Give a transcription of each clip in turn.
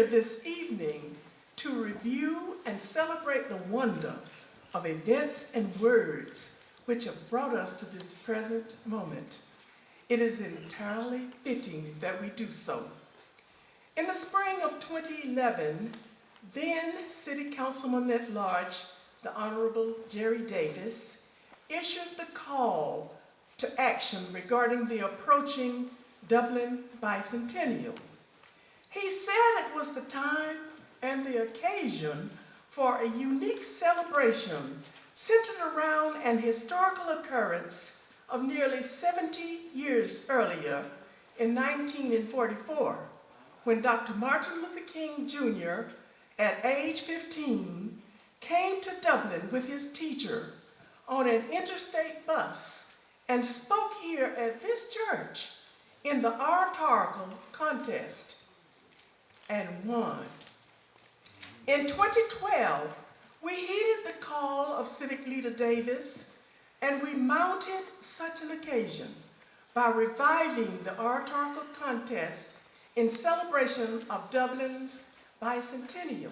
here this evening to review and celebrate the wonder of events and words which have brought us to this present moment. It is entirely fitting that we do so. In the spring of 2011, then City Councilman at Large, the Honorable Jerry Davis, issued the call to action regarding the approaching Dublin Bicentennial. He said it was the time and the occasion for a unique celebration centered around an historical occurrence of nearly 70 years earlier in 1944, when Dr. Martin Luther King Jr., at age 15, came to Dublin with his teacher on an interstate bus and spoke here at this church in the Oratorical contest and won. In 2012, we heeded the call of Civic Leader Davis, and we mounted such an occasion by reviving the Oratorical contest in celebration of Dublin's bicentennial.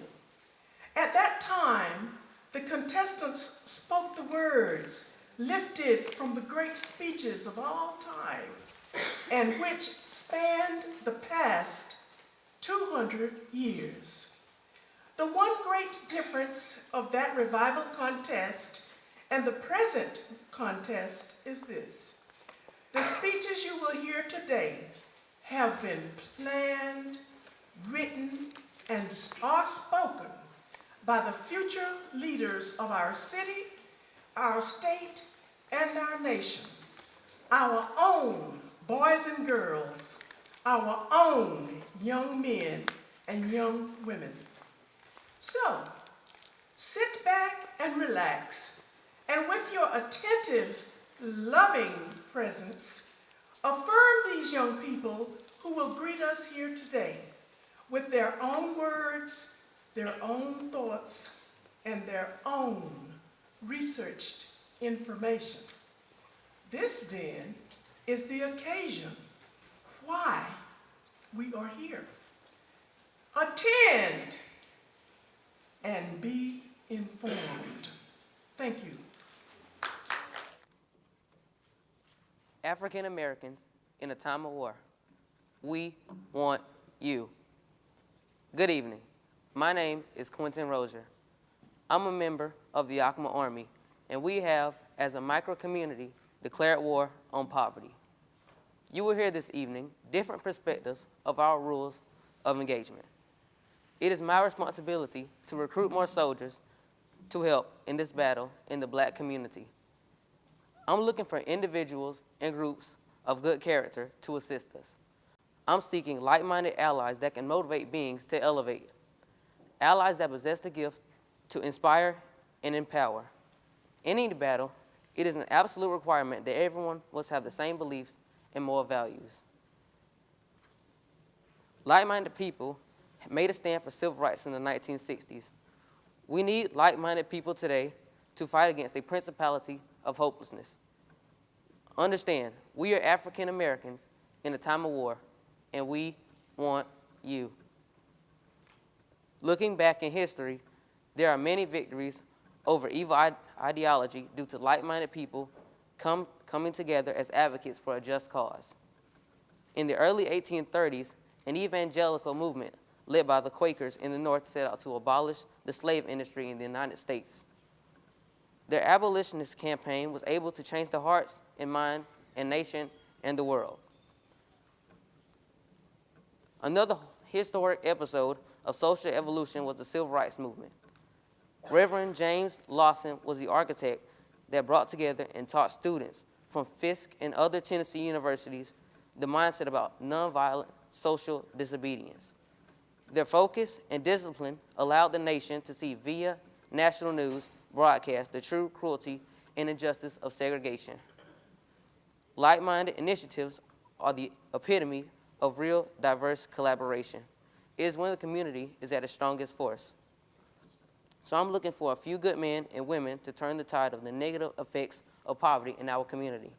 At that time, the contestants spoke the words lifted from the great speeches of all time and which spanned the past 200 years. The one great difference of that revival contest and the present contest is this: the speeches you will hear today have been planned, written, and are spoken by the future leaders of our city, our state, and our nation, our own boys and girls, our own young men and young women. So, sit back and relax, and with your attentive, loving presence, affirm these young people who will greet us here today with their own words, their own thoughts, and their own researched information. This, then, is the occasion why we are here. Attend and be informed. Thank you. African Americans in a time of war. We want you. Good evening. My name is Quentin Rozier. I'm a member of the Yakima Army, and we have, as a micro-community, declared war on poverty. You will hear this evening different perspectives of our rules of engagement. It is my responsibility to recruit more soldiers to help in this battle in the Black community. I'm looking for individuals and groups of good character to assist us. I'm seeking like-minded allies that can motivate beings to elevate, allies that possess the gift to inspire and empower. In any battle, it is an absolute requirement that everyone must have the same beliefs and moral values. Like-minded people made a stand for civil rights in the 1960s. We need like-minded people today to fight against a principality of hopelessness. Understand, we are African Americans in a time of war, and we want you. Looking back in history, there are many victories over evil ideology due to like-minded people coming together as advocates for a just cause. In the early 1830s, an evangelical movement led by the Quakers in the North set out to abolish the slave industry in the United States. Their abolitionist campaign was able to change the hearts and mind and nation and the world. Another historic episode of social evolution was the Civil Rights Movement. Reverend James Lawson was the architect that brought together and taught students from Fisk and other Tennessee universities the mindset about nonviolent social disobedience. Their focus and discipline allowed the nation to see via national news broadcast the true cruelty and injustice of segregation. Like-minded initiatives are the epitome of real diverse collaboration. It is when the community is at its strongest force. So I'm looking for a few good men and women to turn the tide of the negative effects of poverty in our community.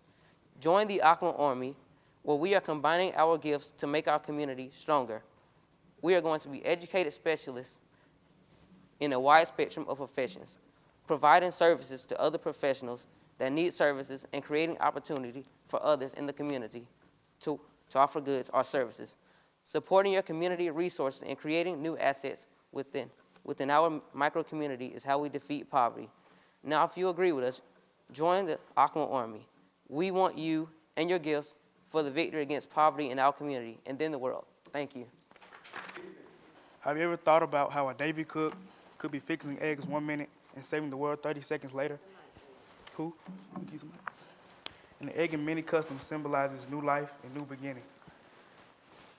Join the Yakima Army, where we are combining our gifts to make our community stronger. we are going to be educated specialists in a wide spectrum of professions, providing services to other professionals that need services and creating opportunity for others in the community to offer goods or services, supporting your community resources and creating new assets within our micro-community is how we defeat poverty. Now, if you agree with us, join the Acoma Army. We want you and your gifts for the victory against poverty in our community and then the world. Thank you. Have you ever thought about how a Navy cook could be fixing eggs 1 minute and saving the world 30 seconds later? Who? And the egg in many customs symbolizes new life and new beginning.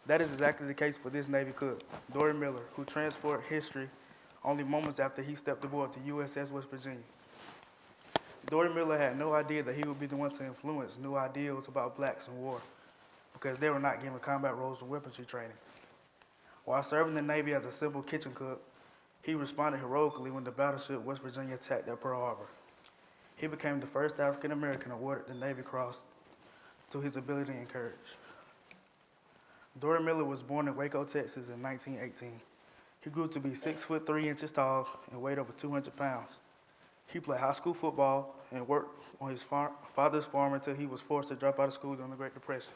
That is exactly the case for this Navy cook, Dory Miller, who transformed history only moments after he stepped aboard the USS West Virginia. Dory Miller had no idea that he would be the one to influence new ideals about blacks in war, because they were not given combat roles or weaponry training. While serving the Navy as a simple kitchen cook, he responded heroically when the battleship West Virginia attacked at Pearl Harbor. He became the first African American awarded the Navy Cross to his ability and courage. Dory Miller was born in Waco, Texas in 1918. He grew to be 6'3" tall and weighed over 200 pounds. He played high school football and worked on his father's farm until he was forced to drop out of school during the Great Depression.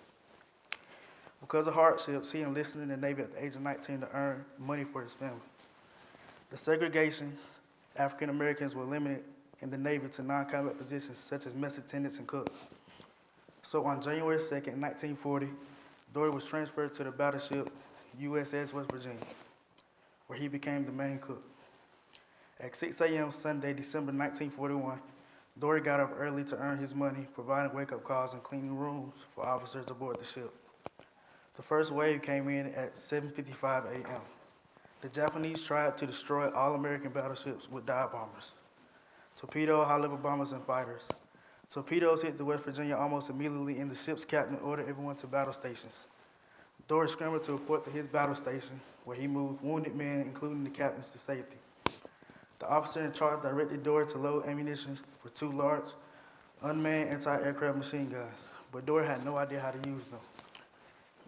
Because of hardships, he enlisted in the Navy at the age of 19 to earn money for his family. The segregation, African Americans were limited in the Navy to non-combat positions such as mess attendants and cooks. So on January 2nd, 1940, Dory was transferred to the battleship USS West Virginia, where he became the main cook. At 6 a.m. Sunday, December 1941, Dory got up early to earn his money, providing wake-up calls and cleaning rooms for officers aboard the ship. The first wave came in at 7:55 a.m. The Japanese tried to destroy all American battleships with dive bombers, torpedo, high-level bombers, and fighters. Torpedoes hit the West Virginia almost immediately, and the ship's captain ordered everyone to battle stations. Dory scrambled to report to his battle station, where he moved wounded men, including the captains, to safety. The officer in charge directed Dory to load ammunition for 2 large, unmanned anti-aircraft machine guns, but Dory had no idea how to use them.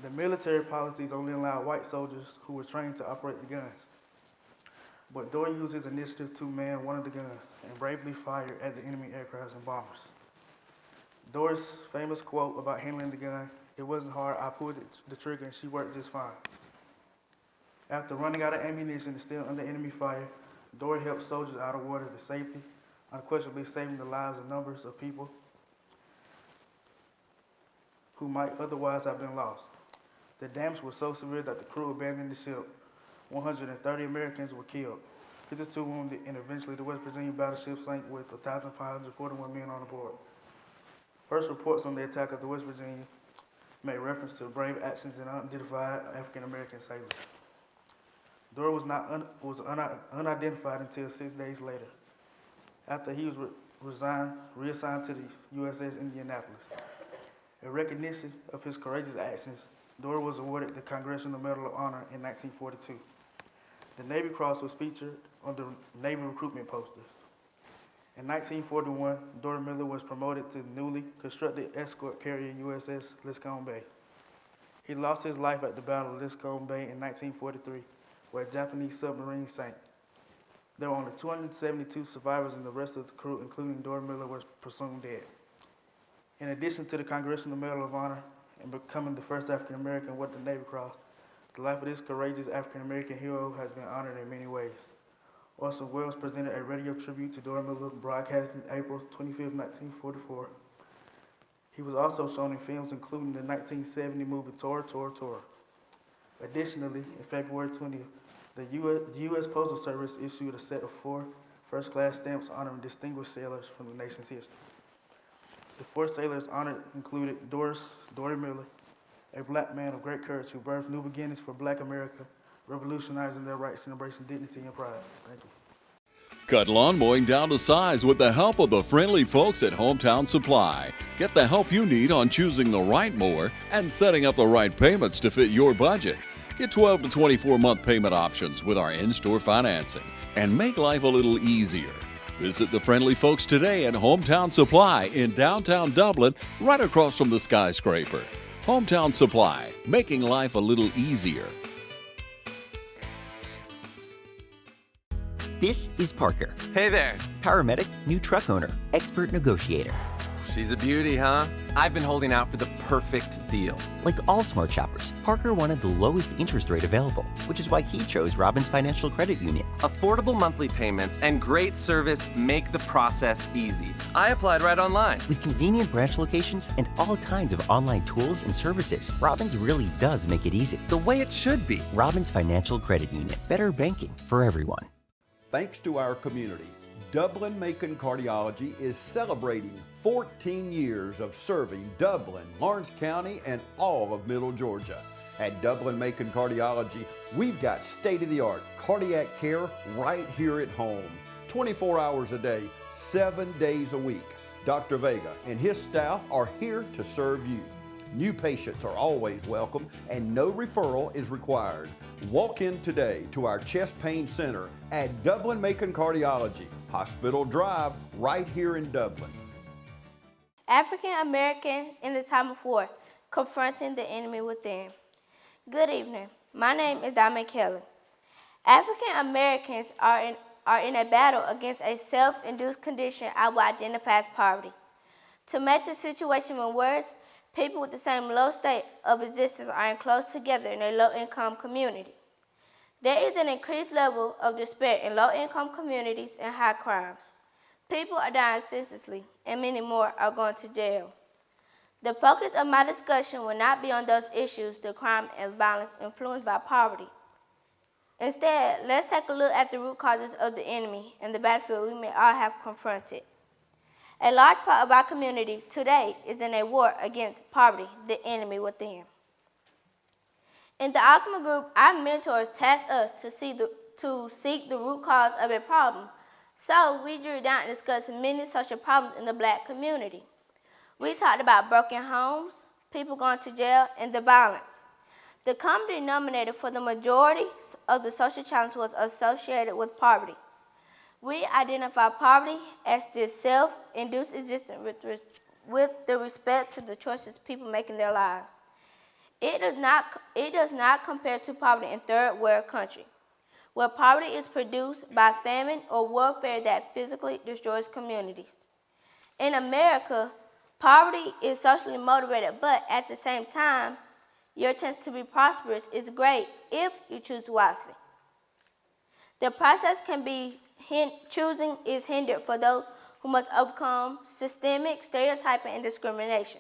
The military policies only allowed white soldiers who were trained to operate the guns. But Dory used his initiative to man one of the guns and bravely fired at the enemy aircrafts and bombers. Dory's famous quote about handling the gun, "It wasn't hard, I pulled the trigger and she worked just fine." After running out of ammunition and still under enemy fire, Dory helped soldiers out of water to safety, unquestionably saving the lives of numbers of people who might otherwise have been lost. The damage was so severe that the crew abandoned the ship. 130 Americans were killed, 52 wounded, and eventually the West Virginia battleship sank with 1,541 men on board. First reports on the attack of the West Virginia made reference to brave actions in unidentified African-American sailors. Dory was unidentified until 6 days later, after he was reassigned to the USS Indianapolis. In recognition of his courageous actions, Dory was awarded the Congressional Medal of Honor in 1942. The Navy Cross was featured on the Navy recruitment posters. In 1941, Dory Miller was promoted to the newly constructed escort carrier USS Liscome Bay. He lost his life at the Battle of Liscome Bay in 1943, where a Japanese submarine sank. There were only 272 survivors, and the rest of the crew, including Dory Miller, was presumed dead. In addition to the Congressional Medal of Honor and becoming the first African-American awarded the Navy Cross, the life of this courageous African-American hero has been honored in many ways. Orson Welles presented a radio tribute to Dory Miller, broadcasting April 25, 1944. He was also shown in films including the 1970 movie Tora, Tora, Tora. Additionally, in February 20th, the U.S. Postal Service issued a set of 4 first-class stamps honoring distinguished sailors from the nation's history. The 4 sailors honored included Dory Miller, a black man of great courage who birthed new beginnings for Black America, revolutionizing their rights and embracing dignity and pride. Thank you. Cut lawn mowing down to size with the help of the friendly folks at Hometown Supply. Get the help you need on choosing the right mower and setting up the right payments to fit your budget. Get 12 to 24-month payment options with our in-store financing and make life a little easier. Visit the friendly folks today at Hometown Supply in downtown Dublin, right across from the skyscraper. Hometown Supply, making life a little easier. This is Parker, Hey there. paramedic, new truck owner, expert negotiator. She's a beauty, huh? I've been holding out for the perfect deal. Like all smart shoppers, Parker wanted the lowest interest rate available, which is why he chose Robbins Financial Credit Union. Affordable monthly payments and great service make the process easy. I applied right online. With convenient branch locations and all kinds of online tools and services, Robbins really does make it easy. The way it should be. Robbins Financial Credit Union. Better banking for everyone. Thanks to our community, Dublin-Macon Cardiology is celebrating 14 years of serving Dublin, Lawrence County, and all of Middle Georgia. At Dublin-Macon Cardiology, we've got state-of-the-art cardiac care right here at home. 24 hours a day, 7 days a week. Dr. Vega and his staff are here to serve you. New patients are always welcome and no referral is required. Walk in today to our chest pain center at Dublin-Macon Cardiology, Hospital Drive, right here in Dublin. African Americans in the time of war, confronting the enemy within. Good evening. My name is Diamond Kelly. African Americans are in a battle against a self-induced condition I will identify as poverty. To make the situation even worse, people with the same low state of existence are enclosed together in a low-income community. There is an increased level of despair in low-income communities and high crimes. People are dying senselessly, and many more are going to jail. The focus of my discussion will not be on those issues, the crime and violence influenced by poverty. Instead, let's take a look at the root causes of the enemy and the battlefield we may all have confronted. A large part of our community today is in a war against poverty, the enemy within. In the Alchemy Group, our mentors tasked us to seek the root cause of a problem. So we drew down and discussed many social problems in the Black community. We talked about broken homes, people going to jail, and the violence. The common denominator for the majority of the social challenge was associated with poverty. We identify poverty as this self-induced existence with the respect to the choices people make in their lives. It does not compare to poverty in third world countries, where poverty is produced by famine or warfare that physically destroys communities. In America, poverty is socially motivated, but at the same time, your chance to be prosperous is great if you choose wisely. The process can be choosing is hindered for those who must overcome systemic stereotyping and discrimination.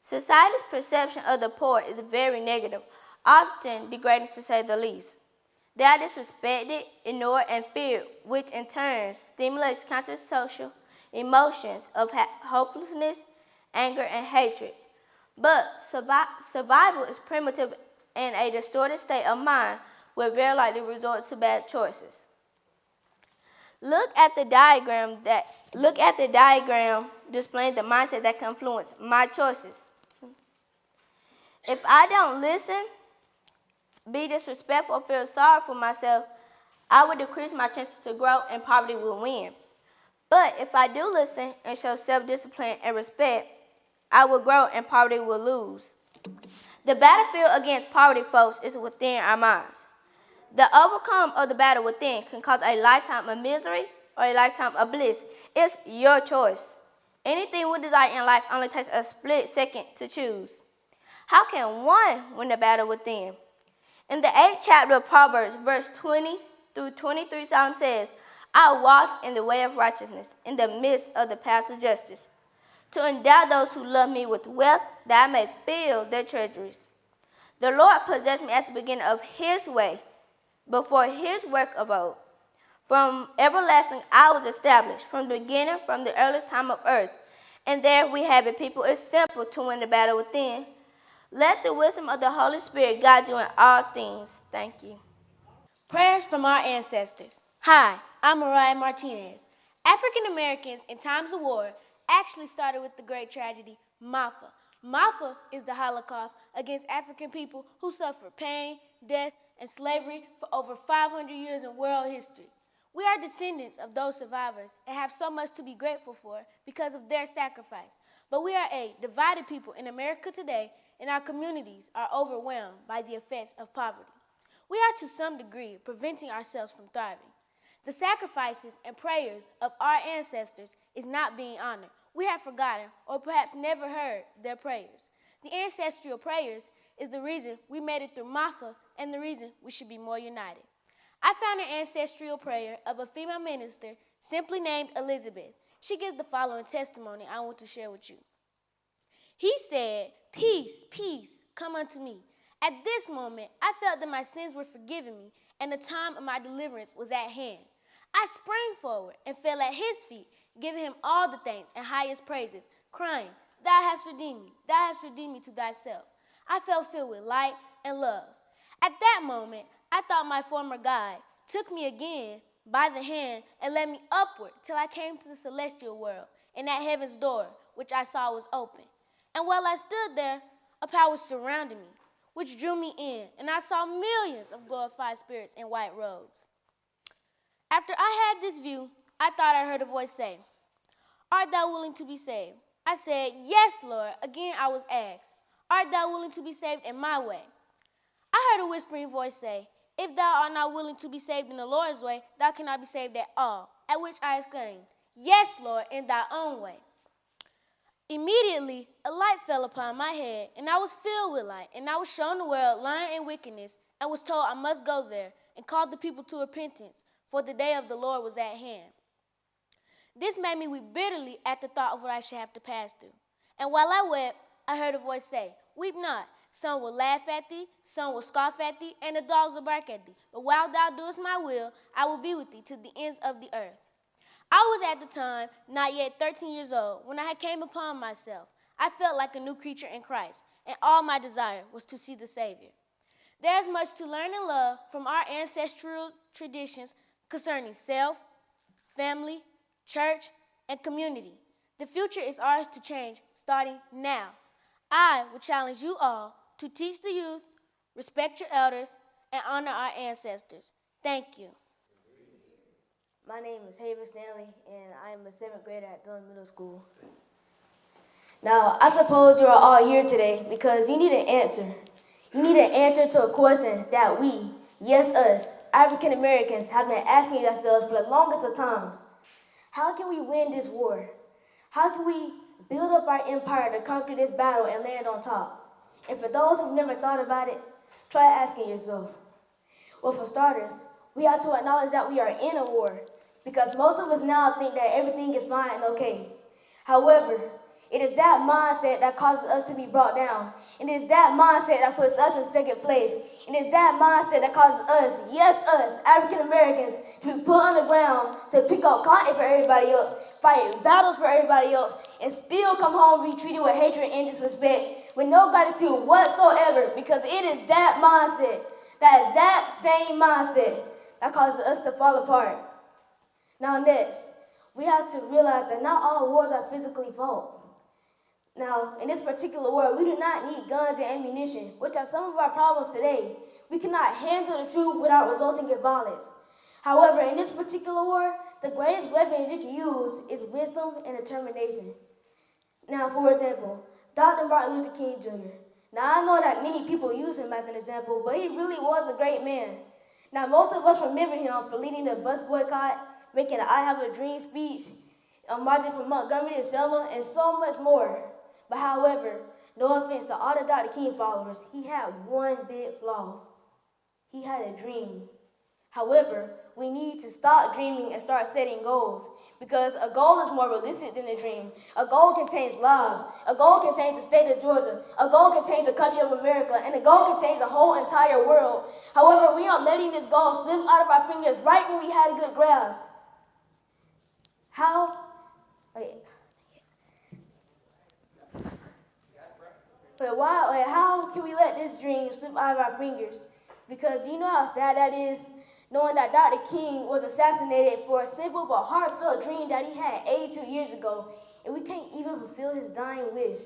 Society's perception of the poor is very negative, often degrading to say the least. They are disrespected, ignored, and feared, which in turn stimulates counter-social emotions of hopelessness, anger, and hatred. But survival is primitive, and a distorted state of mind will very likely resort to bad choices. Look at the diagram displaying the mindset that can influence my choices. If I don't listen, be disrespectful, or feel sorry for myself, I will decrease my chances to grow and poverty will win. But if I do listen and show self-discipline and respect, I will grow and poverty will lose. The battlefield against poverty, folks, is within our minds. The outcome of the battle within can cause a lifetime of misery or a lifetime of bliss. It's your choice. Anything we desire in life only takes a split second to choose. How can one win the battle within? In the 8th chapter of Proverbs, verse 20 through 23, Solomon says, I walk in the way of righteousness, in the midst of the path of justice, to endow those who love me with wealth, that I may fill their treasuries. The Lord possessed me at the beginning of his way, before his work of old. From everlasting I was established, from the beginning, from the earliest time of earth. And there we have it, people. It's simple to win the battle within. Let the wisdom of the Holy Spirit guide you in all things. Thank you. Prayers from our ancestors. Hi, I'm Mariah Martinez. African Americans in times of war actually started with the great tragedy, Mafa. Mafa is the Holocaust against African people who suffered pain, death, and slavery for over 500 years in world history. We are descendants of those survivors and have so much to be grateful for because of their sacrifice. But we are a divided people in America today, and our communities are overwhelmed by the effects of poverty. We are to some degree preventing ourselves from thriving. The sacrifices and prayers of our ancestors is not being honored. We have forgotten or perhaps never heard their prayers. The ancestral prayers is the reason we made it through Mafa and the reason we should be more united. I found an ancestral prayer of a female minister simply named Elizabeth. She gives the following testimony I want to share with you. He said, "Peace, peace, come unto me. At this moment, I felt that my sins were forgiven me and the time of my deliverance was at hand. I sprang forward and fell at his feet, giving him all the thanks and highest praises, crying, 'Thou hast redeemed me, thou hast redeemed me to thyself.' I felt filled with light and love. At that moment, I thought my former guide took me again by the hand and led me upward till I came to the celestial world and at heaven's door, which I saw was open. And while I stood there, a power surrounded me, which drew me in, and I saw millions of glorified spirits in white robes. After I had this view, I thought I heard a voice say, 'Art thou willing to be saved?' I said, 'Yes, Lord.' Again I was asked, 'Art thou willing to be saved in my way?' I heard a whispering voice say, 'If thou art not willing to be saved in the Lord's way, thou cannot be saved at all.' At which I exclaimed, 'Yes, Lord, in thy own way.' Immediately, a light fell upon my head, and I was filled with light, and I was shown the world lying in wickedness, and was told I must go there, and call the people to repentance, for the day of the Lord was at hand. This made me weep bitterly at the thought of what I should have to pass through. And while I wept, I heard a voice say, 'Weep not. Some will laugh at thee, some will scoff at thee, and the dogs will bark at thee. But while thou doest my will, I will be with thee to the ends of the earth.' I was at the time not yet 13 years old when I had came upon myself. I felt like a new creature in Christ, and all my desire was to see the Savior. There is much to learn and love from our ancestral traditions concerning self, family, church, and community. The future is ours to change starting now. I would challenge you all to teach the youth, respect your elders, and honor our ancestors. Thank you. My name is Haven Stanley, and I am a 7th grader at Dillon Middle School. Now, I suppose you are all here today because you need an answer. You need an answer to a question that we, yes us, African Americans, have been asking ourselves for the longest of times. How can we win this war? How can we build up our empire to conquer this battle and land on top? And for those who've never thought about it, try asking yourself. Well, for starters, we have to acknowledge that we are in a war, because most of us now think that everything is fine and okay. However, it is that mindset that causes us to be brought down. And it is that mindset that puts us in second place. And it is that mindset that causes us, yes us, African Americans, to be put on the ground, to pick up cotton for everybody else, fight battles for everybody else, and still come home and be treated with hatred and disrespect, with no gratitude whatsoever, because it is that mindset, that same mindset, that causes us to fall apart. Now next, we have to realize that not all wars are physically fought. Now, in this particular war, we do not need guns and ammunition, which are some of our problems today. We cannot handle the truth without resulting in violence. However, in this particular war, the greatest weapons you can use is wisdom and determination. Now, for example, Dr. Martin Luther King Jr. Now, I know that many people use him as an example, but he really was a great man. Now, most of us remember him for leading the bus boycott, making the I Have a Dream speech, marching from Montgomery to Selma, and so much more. But however, no offense to all the Dr. King followers, he had one big flaw. He had a dream. However, we need to stop dreaming and start setting goals, because a goal is more realistic than a dream. A goal can change lives. A goal can change the state of Georgia. A goal can change the country of America. And a goal can change the whole entire world. However, we are letting this goal slip out of our fingers right when we had a good grasp. How can we let this dream slip out of our fingers? Because do you know how sad that is? Knowing that Dr. King was assassinated for a simple but heartfelt dream that he had 82 years ago, and we can't even fulfill his dying wish.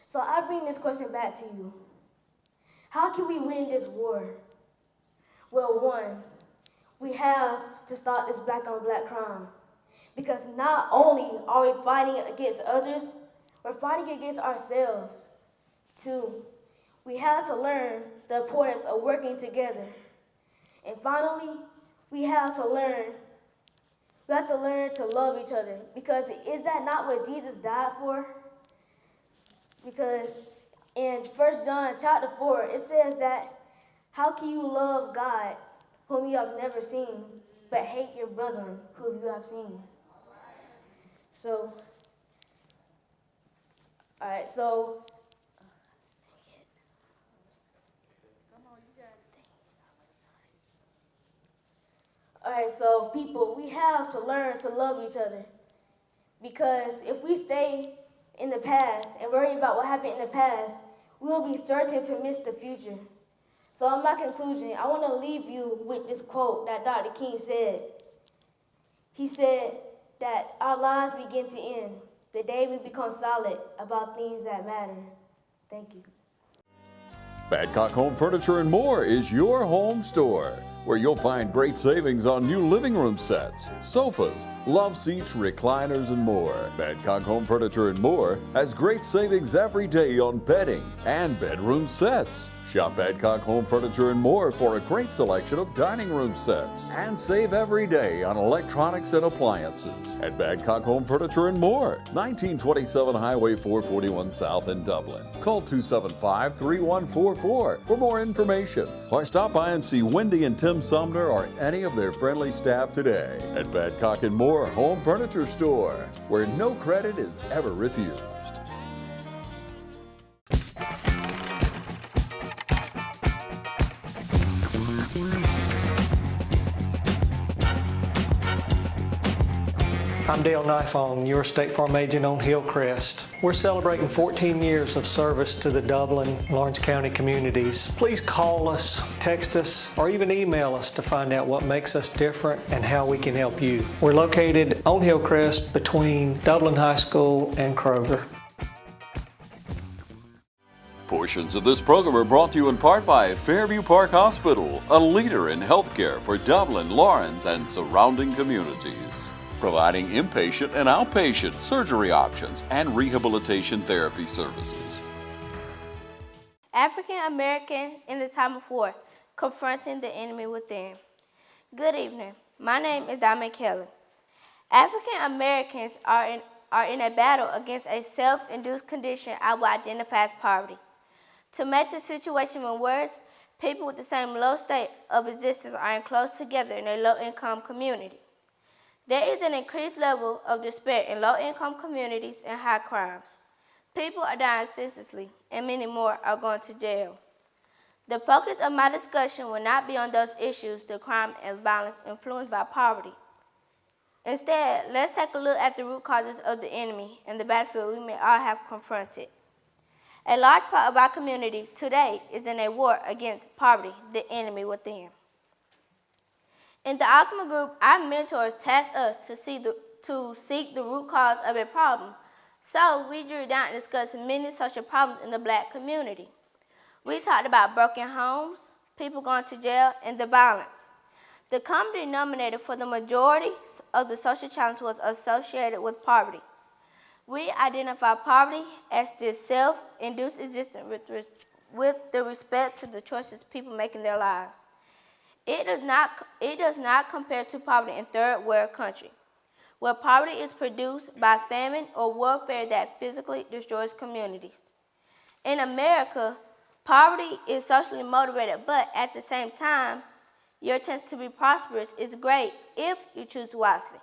So I bring this question back to you. How can we win this war? Well, one, we have to stop this black on black crime. Because not only are we fighting against others, we're fighting against ourselves. Two, we have to learn the importance of working together. And finally, we have to learn to love each other, because is that not what Jesus died for? Because in 1 John chapter 4, it says that, how can you love God whom you have never seen, but hate your brethren whom you have seen? So, all right, so, people, we have to learn to love each other, because if we stay in the past and worry about what happened in the past, we will be certain to miss the future. So in my conclusion, I want to leave you with this quote that Dr. King said. He said that our lives begin to end the day we become solid about things that matter. Thank you. Badcock Home Furniture and More is your home store, where you'll find great savings on new living room sets, sofas, love seats, recliners, and more. Badcock Home Furniture and More has great savings every day on bedding and bedroom sets. Shop Badcock Home Furniture and More for a great selection of dining room sets. And save every day on electronics and appliances at Badcock Home Furniture and More, 1927 Highway 441 South in Dublin. Call 275-3144 for more information, or stop by and see Wendy and Tim Sumner or any of their friendly staff today at Badcock and More Home Furniture Store, where no credit is ever refused. I'm Dale Nifong, your State Farm agent on Hillcrest. We're celebrating 14 years of service to the Dublin, Lawrence County communities. Please call us, text us, or even email us to find out what makes us different and how we can help you. We're located on Hillcrest between Dublin High School and Kroger. Portions of this program are brought to you in part by Fairview Park Hospital, a leader in healthcare for Dublin, Lawrence, and surrounding communities, providing inpatient and outpatient surgery options and rehabilitation therapy services. African American in the time of war, confronting the enemy within. Good evening. My name is Diamond Kelly. African Americans are in a battle against a self-induced condition I will identify as poverty. To make the situation even worse, people with the same low state of existence are enclosed together in a low-income community. There is an increased level of despair in low-income communities and high crimes. People are dying senselessly, and many more are going to jail. The focus of my discussion will not be on those issues, the crime and violence influenced by poverty. Instead, let's take a look at the root causes of the enemy and the battlefield we may all have confronted. A large part of our community today is in a war against poverty, the enemy within. In the Alchemy group, our mentors tasked us to seek the root cause of a problem. So we drew down and discussed many social problems in the Black community. We talked about broken homes, people going to jail, and the violence. The common denominator for the majority of the social challenges was associated with poverty. We identify poverty as this self-induced existence with the respect to the choices people make in their lives. It does not compare to poverty in third world countries, where poverty is produced by famine or warfare that physically destroys communities. In America, poverty is socially motivated, but at the same time, your chance to be prosperous is great if you choose wisely.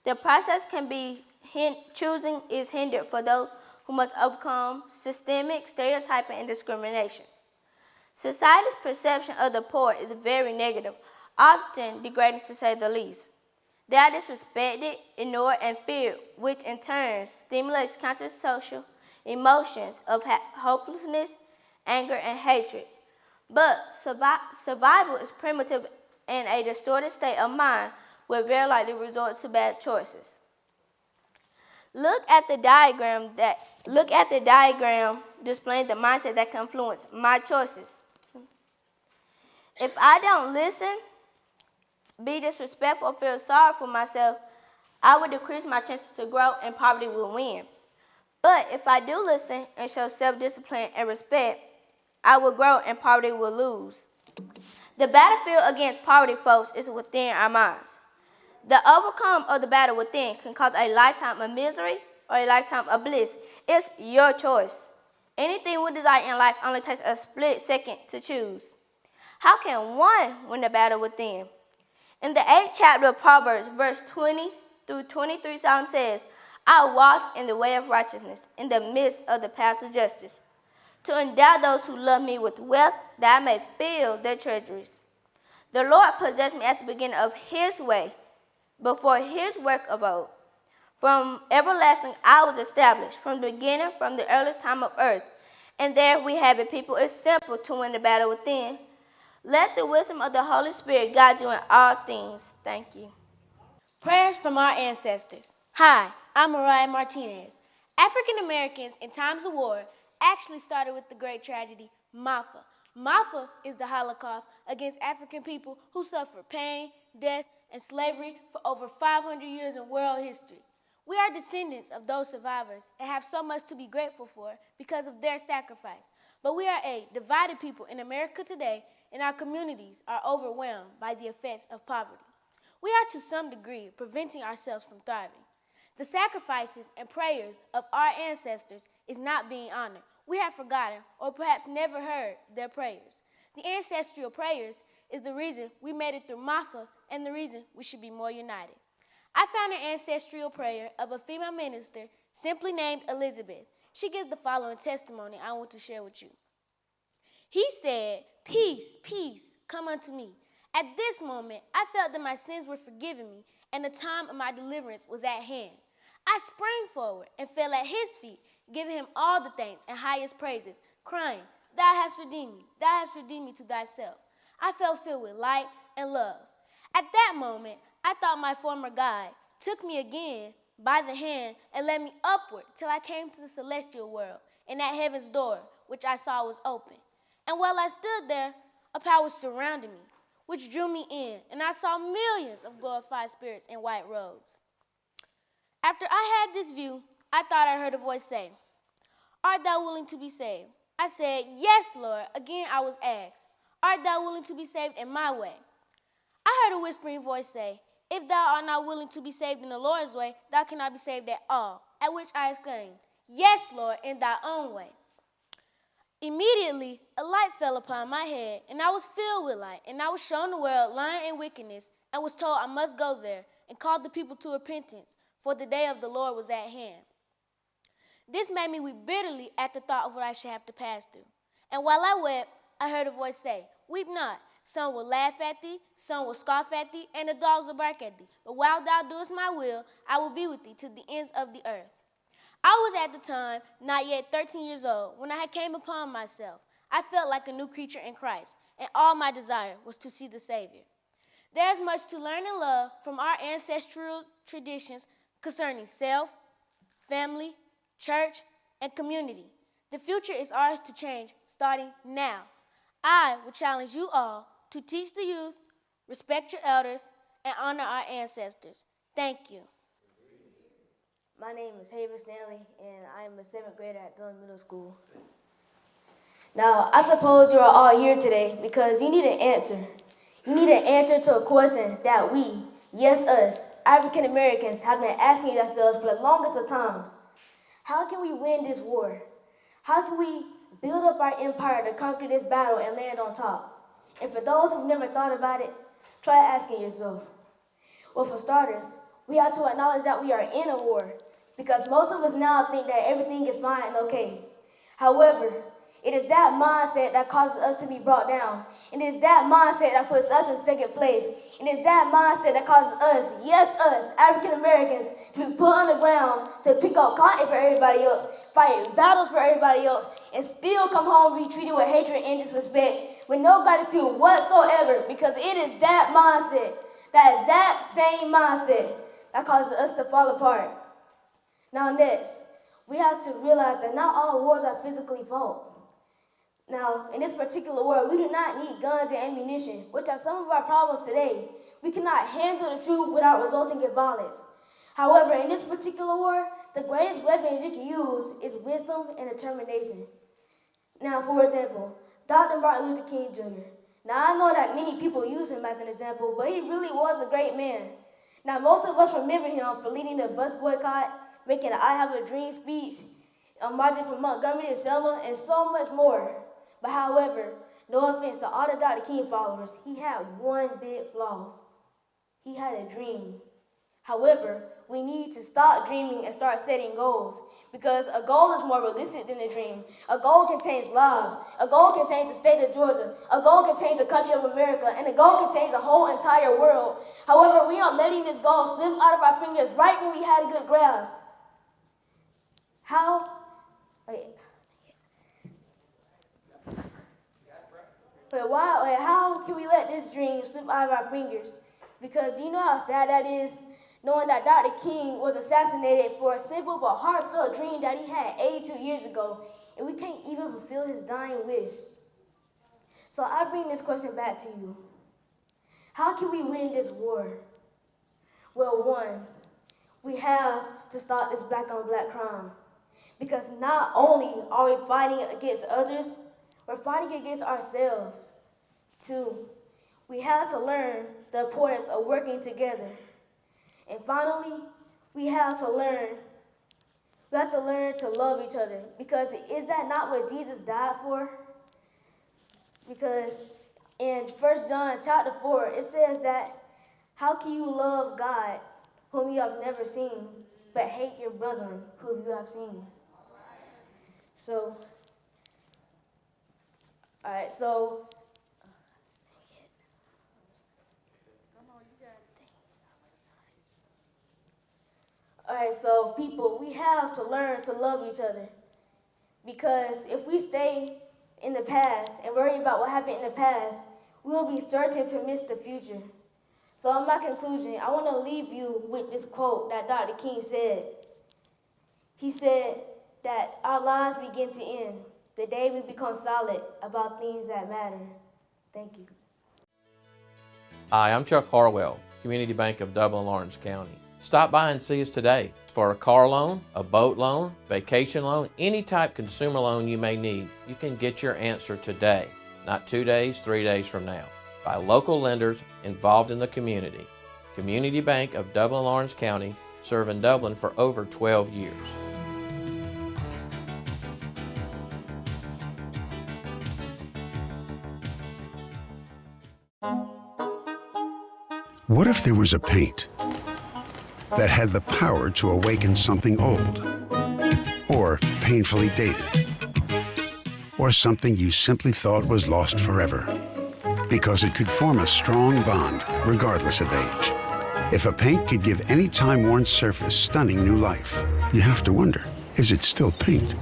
The process can be choosing is hindered for those who must overcome systemic stereotyping and discrimination. Society's perception of the poor is very negative, often degrading to say the least. They are disrespected, ignored, and feared, which in turn stimulates counter-social emotions of hopelessness, anger, and hatred. But survival is primitive, and a distorted state of mind will very likely resort to bad choices. Look at the diagram displaying the mindset that can influence my choices. If I don't listen, be disrespectful, or feel sorry for myself, I will decrease my chances to grow and poverty will win. But if I do listen and show self-discipline and respect, I will grow and poverty will lose. The battlefield against poverty, folks, is within our minds. The outcome of the battle within can cause a lifetime of misery or a lifetime of bliss. It's your choice. Anything we desire in life only takes a split second to choose. How can one win the battle within? In the 8th chapter of Proverbs, verse 20 through 23, Psalm says, I walk in the way of righteousness, in the midst of the path of justice, to endow those who love me with wealth, that I may fill their treasuries. The Lord possessed me at the beginning of his way, before his work of old. From everlasting I was established, from the beginning, from the earliest time of earth. And there we have it, people. It's simple to win the battle within. Let the wisdom of the Holy Spirit guide you in all things. Thank you. Prayers from our ancestors. Hi, I'm Mariah Martinez. African Americans in times of war actually started with the great tragedy, Mafa. Mafa is the Holocaust against African people who suffered pain, death, and slavery for over 500 years in world history. We are descendants of those survivors and have so much to be grateful for because of their sacrifice. But we are a divided people in America today, and our communities are overwhelmed by the effects of poverty. We are to some degree preventing ourselves from thriving. The sacrifices and prayers of our ancestors is not being honored. We have forgotten or perhaps never heard their prayers. The ancestral prayers is the reason we made it through Mafa and the reason we should be more united. I found an ancestral prayer of a female minister simply named Elizabeth. She gives the following testimony I want to share with you. He said, peace, peace, come unto me. At this moment, I felt that my sins were forgiven me and the time of my deliverance was at hand. I sprang forward and fell at his feet, giving him all the thanks and highest praises, crying, Thou hast redeemed me, thou hast redeemed me to thyself. I felt filled with light and love. At that moment, I thought my former guide took me again by the hand and led me upward till I came to the celestial world and at heaven's door, which I saw was open. And while I stood there, a power surrounded me, which drew me in, and I saw millions of glorified spirits in white robes. After I had this view, I thought I heard a voice say, Art thou willing to be saved? I said, Yes, Lord. Again I was asked, Art thou willing to be saved in my way? I heard a whispering voice say, If thou art not willing to be saved in the Lord's way, thou cannot be saved at all. At which I exclaimed, Yes, Lord, in thy own way. Immediately, a light fell upon my head, and I was filled with light, and I was shown the world lying in wickedness, and was told I must go there, and called the people to repentance, for the day of the Lord was at hand. This made me weep bitterly at the thought of what I should have to pass through. And while I wept, I heard a voice say, Weep not. Some will laugh at thee, some will scoff at thee, and the dogs will bark at thee. But while thou doest my will, I will be with thee to the ends of the earth. I was at the time not yet 13 years old when I had came upon myself. I felt like a new creature in Christ, and all my desire was to see the Savior. There is much to learn and love from our ancestral traditions concerning self, family, church, and community. The future is ours to change starting now. I will challenge you all to teach the youth, respect your elders, and honor our ancestors. Thank you. My name is Haven Stanley, and I am a 7th grader at Dillon Middle School. Now, I suppose you are all here today because you need an answer. You need an answer to a question that we, yes us, African Americans, have been asking ourselves for the longest of times. How can we win this war? How can we build up our empire to conquer this battle and land on top? And for those who've never thought about it, try asking yourself. Well, for starters, we have to acknowledge that we are in a war, because most of us now think that everything is fine and okay. However, it is that mindset that causes us to be brought down. It is that mindset that puts us in second place. It is that mindset that causes us, yes us, African Americans, to be put on the ground, to pick up cotton for everybody else, fight battles for everybody else, and still come home and be treated with hatred and disrespect, with no gratitude whatsoever, because it is that mindset, that same mindset, that causes us to fall apart. Now next, we have to realize that not all wars are physically fought. Now, in this particular war, we do not need guns and ammunition, which are some of our problems today. We cannot handle the truth without resulting in violence. However, in this particular war, the greatest weapons you can use is wisdom and determination. Now, for example, Dr. Martin Luther King Jr. Now, I know that many people use him as an example, but he really was a great man. Now, most of us remember him for leading the bus boycott, making the I Have a Dream speech, marching from Montgomery to Selma, and so much more. But however, no offense to all the Dr. King followers, he had one big flaw. He had a dream. However, we need to stop dreaming and start setting goals, because a goal is more realistic than a dream. A goal can change lives. A goal can change the state of Georgia. A goal can change the country of America, and a goal can change the whole entire world. However, we are letting this goal slip out of our fingers right when we had a good grasp. How can we let this dream slip out of our fingers? Because do you know how sad that is? Knowing that Dr. King was assassinated for a simple but heartfelt dream that he had 82 years ago, and we can't even fulfill his dying wish. So I bring this question back to you. How can we win this war? Well, one, we have to stop this black-on-black crime. Because not only are we fighting against others, we're fighting against ourselves. Two, we have to learn the importance of working together. And finally, we have to learn to love each other. Because is that not what Jesus died for? Because in 1 John chapter 4, it says that, how can you love God whom you have never seen, but hate your brethren whom you have seen? So people, we have to learn to love each other. Because if we stay in the past and worry about what happened in the past, we will be certain to miss the future. So in my conclusion, I want to leave you with this quote that Dr. King said. He said that our lives begin to end the day we become solid about things that matter. Thank you. Hi, I'm Chuck Harwell, Community Bank of Dublin, Lawrence County. Stop by and see us today for a car loan, a boat loan, vacation loan, any type consumer loan you may need. You can get your answer today, not 2 days, 3 days from now, by local lenders involved in the community. Community Bank of Dublin, Lawrence County, serving Dublin for over 12 years. What if there was a paint that had the power to awaken something old, or painfully dated, or something you simply thought was lost forever, because it could form a strong bond regardless of age? If a paint could give any time-worn surface stunning new life, you have to wonder, is it still paint?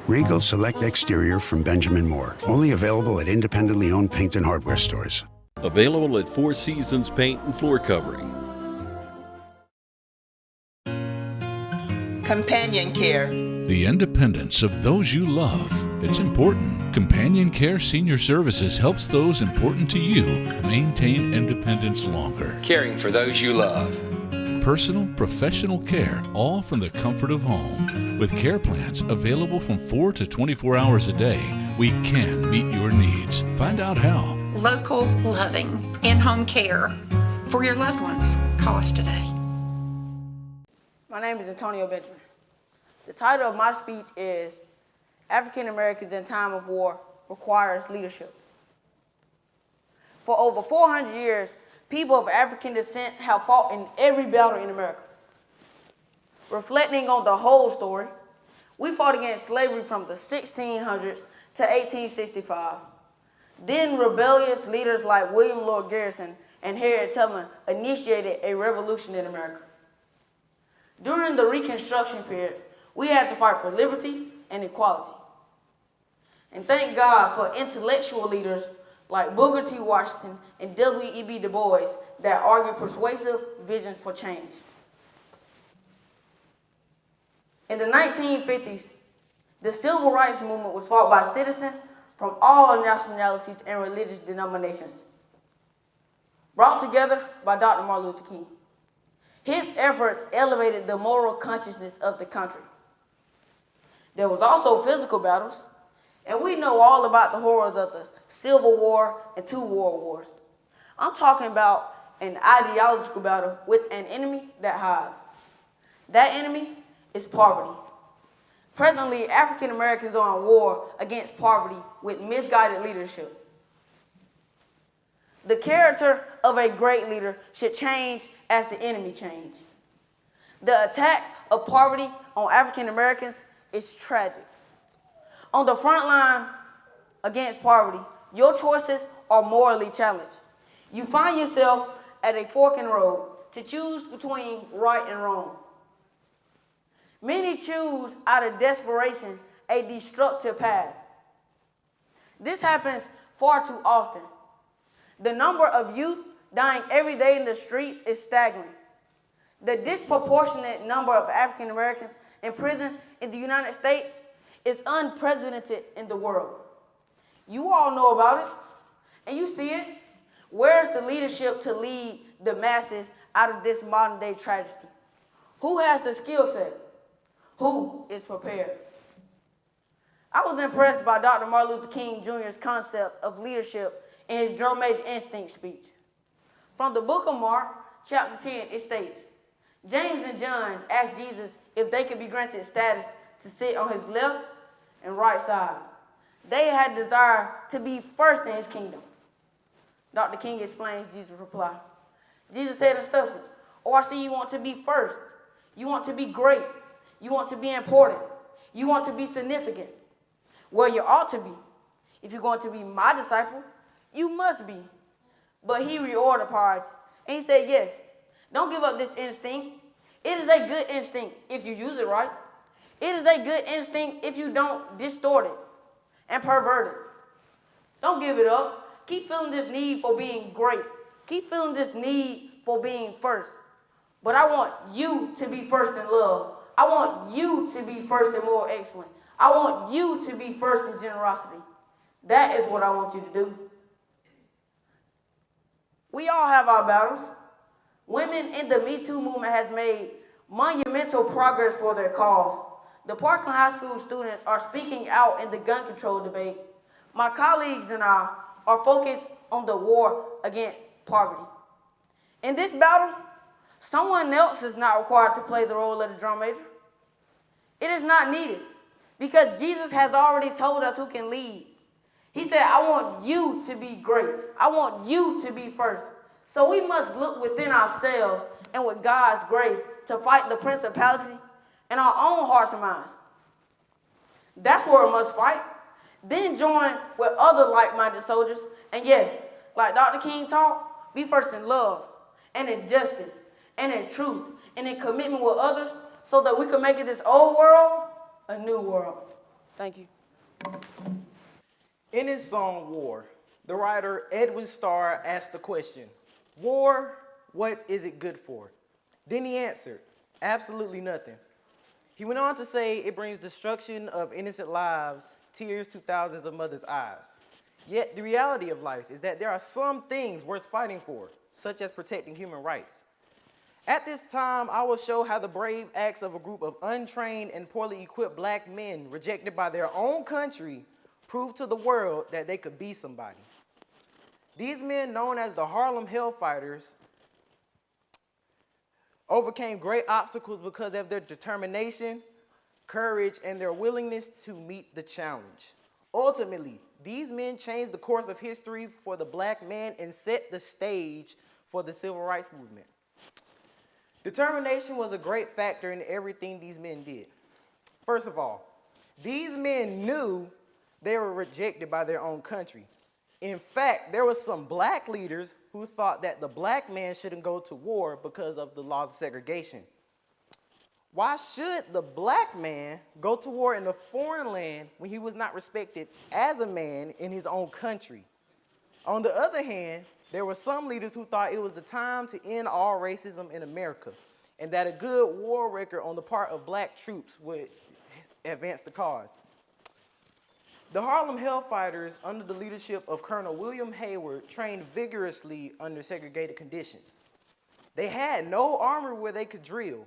Regal Select Exterior from Benjamin Moore, only available at independently owned paint and hardware stores. Available at Four Seasons Paint and Floor Covering. Companion care. The independence of those you love. It's important. Companion Care Senior Services helps those important to you maintain independence longer. Caring for those you love. Personal, professional care, all from the comfort of home. With care plans available from 4 to 24 hours a day, we can meet your needs. Find out how. Local, loving, in-home care for your loved ones. Call us today. My name is Antonio Benjamin. The title of my speech is African Americans in Time of War Requires Leadership. For over 400 years, people of African descent have fought in every battle in America. Reflecting on the whole story, we fought against slavery from the 1600s to 1865. Then rebellious leaders like William Lloyd Garrison and Harriet Tubman initiated a revolution in America. During the Reconstruction period, we had to fight for liberty and equality. And thank God for intellectual leaders like Booker T. Washington and W.E.B. Du Bois that argue persuasive visions for change. In the 1950s, the Civil Rights Movement was fought by citizens from all nationalities and religious denominations, brought together by Dr. Martin Luther King. His efforts elevated the moral consciousness of the country. There was also physical battles. And we know all about the horrors of the Civil War and 2 world wars. I'm talking about an ideological battle with an enemy that hides. That enemy is poverty. Presently, African Americans are in war against poverty with misguided leadership. The character of a great leader should change as the enemy change. The attack of poverty on African Americans is tragic. On the front line against poverty, your choices are morally challenged. You find yourself at a fork in the road to choose between right and wrong. Many choose out of desperation a destructive path. This happens far too often. The number of youth dying every day in the streets is staggering. The disproportionate number of African Americans in prison in the United States is unprecedented in the world. You all know about it, and you see it. Where's the leadership to lead the masses out of this modern day tragedy? Who has the skill set? Who is prepared? I was impressed by Dr. Martin Luther King Jr.'s concept of leadership in his drum major instinct speech. From the book of Mark, chapter 10, it states, James and John asked Jesus if they could be granted status to sit on his left and right side. They had desire to be first in his kingdom. Dr. King explains Jesus' reply. Jesus said in substance, "Oh, I see you want to be first. You want to be great. You want to be important. You want to be significant. Well, you ought to be. If you're going to be my disciple, you must be." But he reordered priorities. And he said, yes, don't give up this instinct. It is a good instinct if you use it right. It is a good instinct if you don't distort it and pervert it. Don't give it up. Keep feeling this need for being great. Keep feeling this need for being first. But I want you to be first in love. I want you to be first in moral excellence. I want you to be first in generosity. That is what I want you to do. We all have our battles. Women in the Me Too movement has made monumental progress for their cause. The Parkland High School students are speaking out in the gun control debate. My colleagues and I are focused on the war against poverty. In this battle, someone else is not required to play the role of the drum major. It is not needed because Jesus has already told us who can lead. He said, I want you to be great. I want you to be first. So we must look within ourselves and with God's grace to fight the principality in our own hearts and minds. That's where we must fight. Then join with other like-minded soldiers. And yes, like Dr. King taught, be first in love and in justice and in truth and in commitment with others so that we can make it this old world a new world. Thank you. In his song, War, the writer Edwin Starr asked the question, war, what is it good for? Then he answered, absolutely nothing. He went on to say it brings destruction of innocent lives, tears to thousands of mothers' eyes. Yet the reality of life is that there are some things worth fighting for, such as protecting human rights. At this time, I will show how the brave acts of a group of untrained and poorly equipped black men rejected by their own country proved to the world that they could be somebody. These men, known as the Harlem Hellfighters, overcame great obstacles because of their determination, courage, and their willingness to meet the challenge. Ultimately, these men changed the course of history for the black man and set the stage for the civil rights movement. Determination was a great factor in everything these men did. First of all, these men knew they were rejected by their own country. In fact, there were some black leaders who thought that the black man shouldn't go to war because of the laws of segregation. Why should the black man go to war in a foreign land when he was not respected as a man in his own country? On the other hand, there were some leaders who thought it was the time to end all racism in America and that a good war record on the part of black troops would advance the cause. The Harlem Hellfighters, under the leadership of Colonel William Hayward, trained vigorously under segregated conditions. They had no armor where they could drill.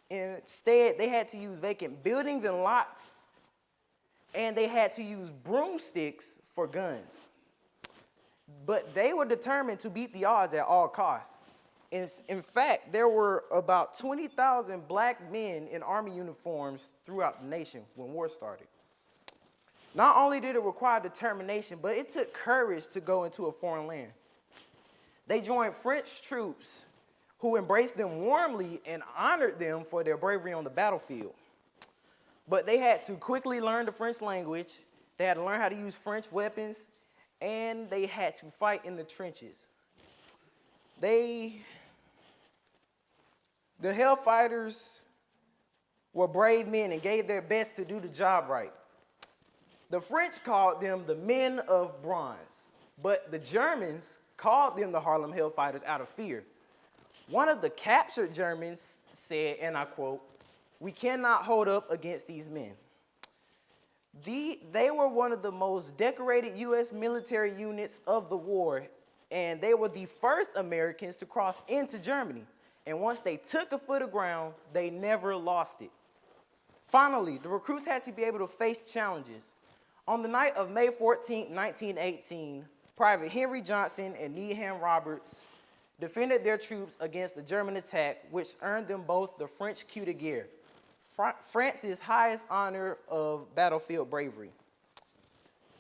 Instead, they had to use vacant buildings and lots and they had to use broomsticks for guns. But they were determined to beat the odds at all costs. In fact, there were about 20,000 black men in army uniforms throughout the nation when war started. Not only did it require determination, but it took courage to go into a foreign land. They joined French troops who embraced them warmly and honored them for their bravery on the battlefield. But they had to quickly learn the French language, they had to learn how to use French weapons, and they had to fight in the trenches. The Hellfighters were brave men and gave their best to do the job right. The French called them the men of bronze, but the Germans called them the Harlem Hellfighters out of fear. One of the captured Germans said, and I quote, "We cannot hold up against these men." They were one of the most decorated U.S. military units of the war, and they were the first Americans to cross into Germany. And once they took a foot of ground, they never lost it. Finally, the recruits had to be able to face challenges. On the night of May 14, 1918, Private Henry Johnson and Needham Roberts defended their troops against the German attack, which earned them both the French Croix de Guerre, France's highest honor of battlefield bravery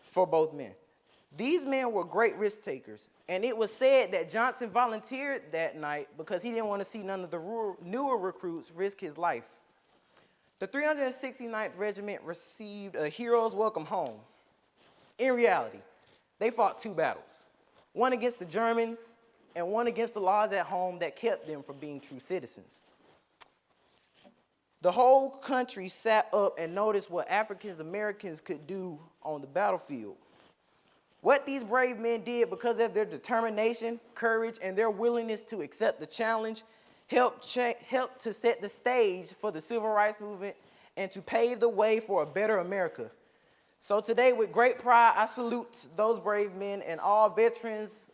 for both men. These men were great risk takers, and it was said that Johnson volunteered that night because he didn't want to see none of the newer recruits risk his life. The 369th Regiment received a hero's welcome home. In reality, they fought two battles, one against the Germans and one against the laws at home that kept them from being true citizens. The whole country sat up and noticed what African Americans could do on the battlefield. What these brave men did because of their determination, courage, and their willingness to accept the challenge helped to set the stage for the Civil Rights Movement and to pave the way for a better America. So today, with great pride, I salute those brave men and all veterans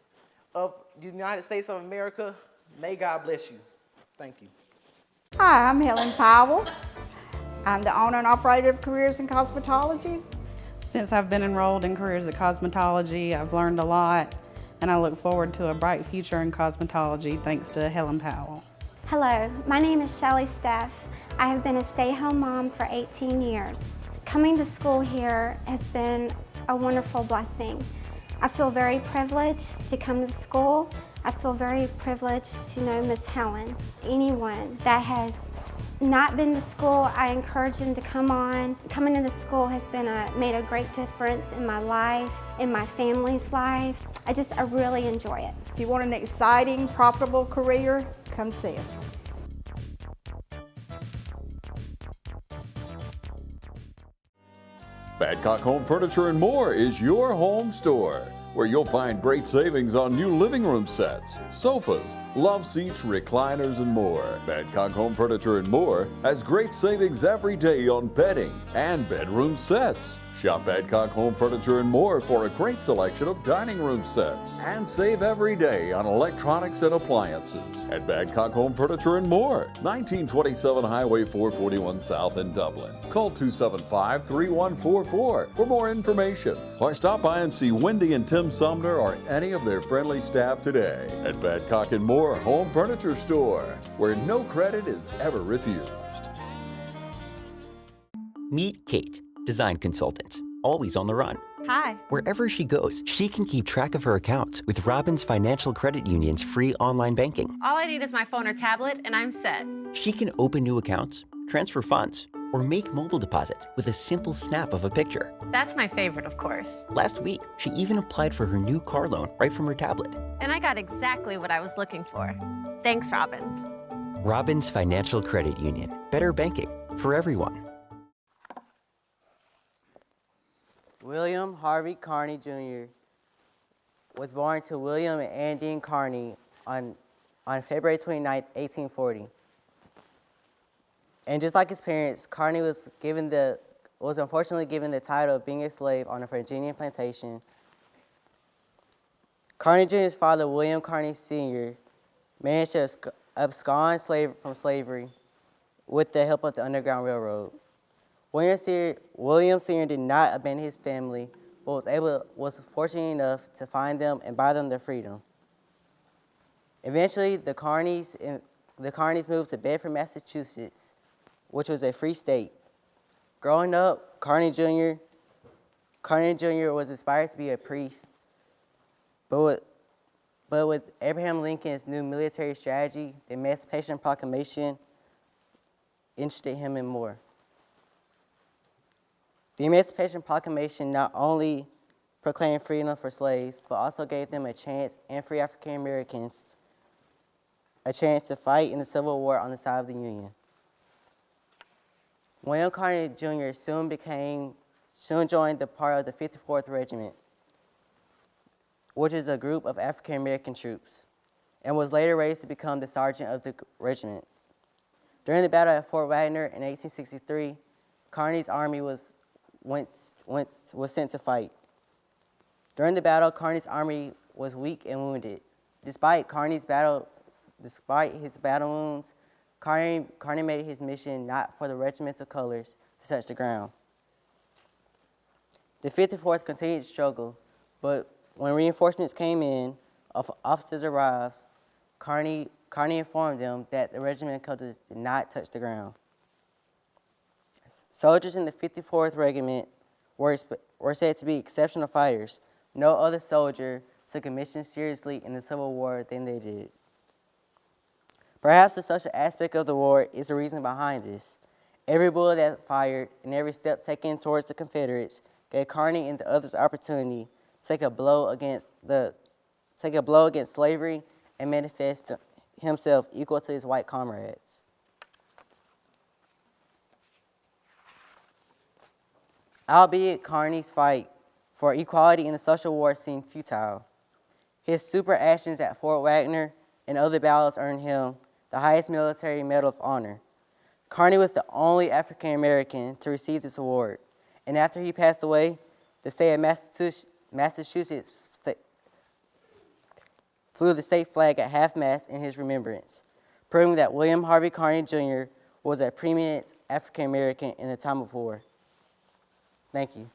of the United States of America. May God bless you. Thank you. Hi, I'm Helen Powell. I'm the owner and operator of Careers in Cosmetology. Since I've been enrolled in Careers in Cosmetology, I've learned a lot, and I look forward to a bright future in cosmetology thanks to Helen Powell. Hello, my name is Shelly Steff. I have been a stay-at-home mom for 18 years. Coming to school here has been a wonderful blessing. I feel very privileged to come to school. I feel very privileged to know Miss Helen. Anyone that has not been to school, I encourage them to come on. Coming into school has made a great difference in my life, in my family's life. I really enjoy it. If you want an exciting, profitable career, come see us. Badcock Home Furniture and More is your home store, where you'll find great savings on new living room sets, sofas, love seats, recliners, and more. Badcock Home Furniture and More has great savings every day on bedding and bedroom sets. Shop Badcock Home Furniture and More for a great selection of dining room sets. And save every day on electronics and appliances at Badcock Home Furniture and More, 1927 Highway 441 South in Dublin. Call 275-3144 for more information, or stop by and see Wendy and Tim Sumner or any of their friendly staff today at Badcock and More Home Furniture Store, where no credit is ever refused. Meet Kate, design consultant, always on the run. Hi. Wherever she goes, she can keep track of her accounts with Robbins Financial Credit Union's free online banking. All I need is my phone or tablet, and I'm set. She can open new accounts, transfer funds, or make mobile deposits with a simple snap of a picture. That's my favorite, of course. Last week, she even applied for her new car loan right from her tablet. And I got exactly what I was looking for. Thanks, Robbins. Robbins Financial Credit Union. Better banking for everyone. William Harvey Carney Jr. was born to William and Ann Dean Carney on February 29, 1840. And just like his parents, Carney was unfortunately given the title of being a slave on a Virginian plantation. Carney Jr.'s father, William Carney Sr., managed to abscond from slavery with the help of the Underground Railroad. William Sr. did not abandon his family, but was fortunate enough to find them and buy them their freedom. Eventually, the Carneys moved to Bedford, Massachusetts, which was a free state. Growing up, Carney Jr. was inspired to be a priest, but with Abraham Lincoln's new military strategy, the Emancipation Proclamation interested him in more. The Emancipation Proclamation not only proclaimed freedom for slaves, but also gave them a chance, and free African Americans, a chance to fight in the Civil War on the side of the Union. William Carney Jr. soon joined the part of the 54th Regiment, which is a group of African American troops, and was later raised to become the sergeant of the regiment. During the battle at Fort Wagner in 1863, Carney's army was sent to fight. During the battle, Carney's army was weak and wounded. Despite his battle wounds, Carney made it his mission not for the regimental colors to touch the ground. The 54th continued to struggle, but when reinforcements came in, officers arrived, Carney informed them that the regimental colors did not touch the ground. Soldiers in the 54th Regiment were said to be exceptional fighters. No other soldier took a mission seriously in the Civil War than they did. Perhaps the social aspect of the war is the reason behind this. Every bullet that fired and every step taken towards the Confederates gave Carney and the others opportunity to take a blow against slavery and manifest himself equal to his white comrades. Albeit Carney's fight for equality in the social war seemed futile, his super actions at Fort Wagner and other battles earned him the highest military medal of honor. Carney was the only African American to receive this award, and after he passed away, the state of Massachusetts flew the state flag at half-mast in his remembrance, proving that William Harvey Carney Jr. was a preeminent African American in the time of war. Thank you.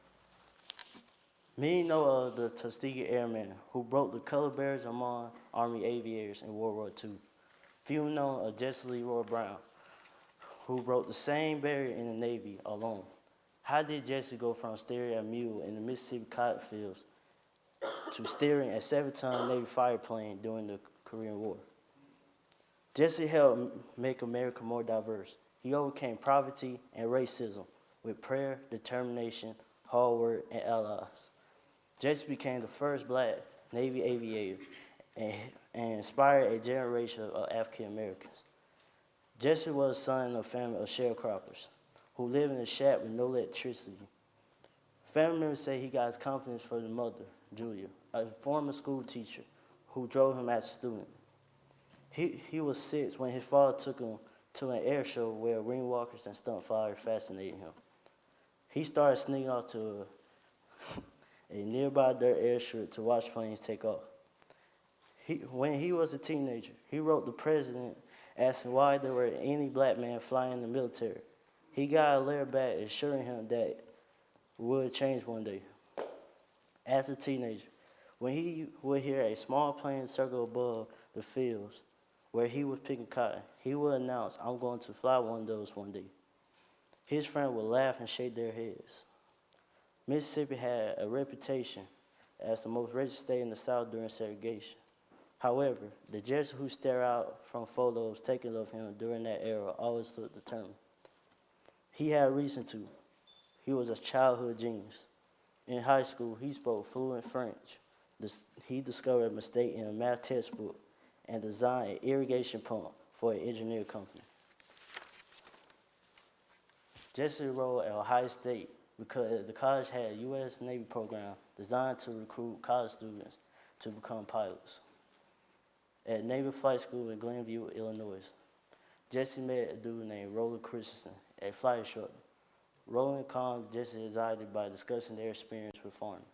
Many know of the Tuskegee Airmen who broke the color barriers among Army aviators in World War II. Few know of Jesse Leroy Brown, who broke the same barrier in the Navy alone. How did Jesse go from steering a mule in the Mississippi cotton fields to steering a 7-ton Navy fighter plane during the Korean War? Jesse helped make America more diverse. He overcame poverty and racism with prayer, determination, hard work, and allies. Jesse became the first black Navy aviator and inspired a generation of African Americans. Jesse was the son of a family of sharecroppers who lived in a shack with no electricity. Family members say he got his confidence from his mother, Julia, a former school teacher who drove him as a student. He was 6 when his father took him to an air show where ring walkers and stunt fighters fascinated him. He started sneaking off to a nearby dirt airstrip to watch planes take off. When he was a teenager, he wrote the president asking why there were any black men flying in the military. He got a letter back assuring him that it would change one day. As a teenager, when he would hear a small plane circle above the fields where he was picking cotton, he would announce, "I'm going to fly one of those one day." His friends would laugh and shake their heads. Mississippi had a reputation as the most racist state in the South during segregation. However, the Jesuits who stare out from photos taken of him during that era always looked determined. He had reason to. He was a childhood genius. In high school, he spoke fluent French. He discovered a mistake in a math textbook and designed an irrigation pump for an engineering company. Jesse enrolled at Ohio State because the college had a U.S. Navy program designed to recruit college students to become pilots. At Naval Flight School in Glenview, Illinois, Jesse met a dude named Roland Christensen, a flight instructor. Roland calmed Jesse's anxiety by discussing their experience with farming.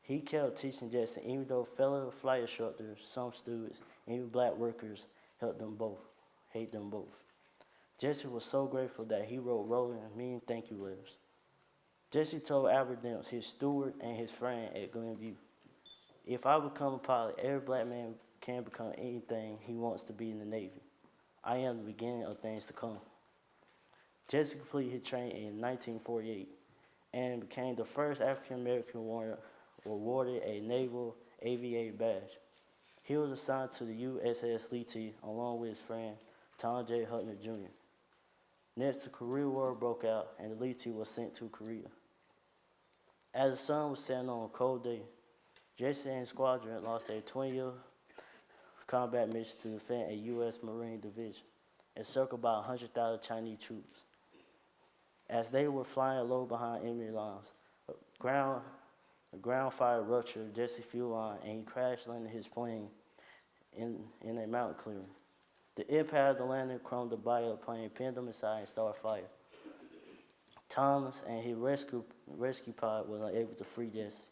He kept teaching Jesse, even though fellow flight instructors, some students, and even black workers hate them both. Jesse was so grateful that he wrote rolling mean thank you letters. Jesse told Albert Demps, his steward and his friend at Glenview, "If I become a pilot, every black man can become anything he wants to be in the Navy. I am the beginning of things to come." Jesse completed his training in 1948 and became the first African-American awarded a Naval Aviator badge. He was assigned to the USS Lee along with his friend Tom J. Hutner Jr. Next, the Korean War broke out and the Lee was sent to Korea. As the sun was setting on a cold day, Jesse and his squadron lost their 20-year combat mission to defend a U.S. Marine division encircled by 100,000 Chinese troops. As they were flying low behind enemy lines, a ground fire ruptured Jesse's fuel line and he crash landed his plane in a mountain clearing. The impact of the landing chromed the body of the plane, pinned him inside, and started fire. Thomas and his rescue pilot was unable to free Jesse.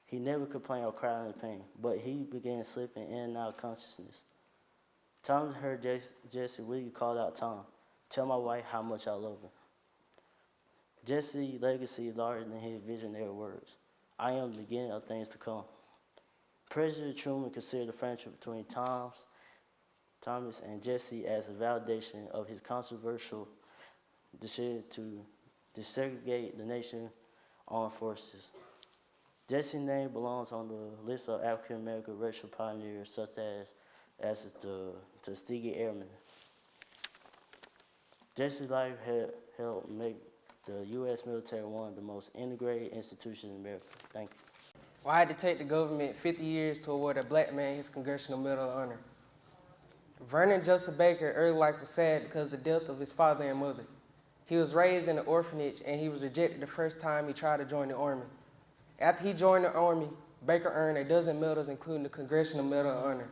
He never complained or cried in pain, but he began slipping in and out of consciousness. Thomas heard Jesse really call out, "Tom, tell my wife how much I love her." Jesse's legacy is larger than his visionary words. "I am the beginning of things to come." President Truman considered the friendship between Thomas and Jesse as a validation of his controversial decision to desegregate the nation's armed forces. Jesse's name belongs on the list of African-American racial pioneers such as the Tuskegee Airmen. Jesse's life helped make the U.S. military one of the most integrated institutions in America. Thank you. Why did it take the government 50 years to award a black man his Congressional Medal of Honor? Vernon Joseph Baker's early life was sad because of the death of his father and mother. He was raised in an orphanage and he was rejected the first time he tried to join the Army. After he joined the Army, Baker earned a dozen medals, including the Congressional Medal of Honor.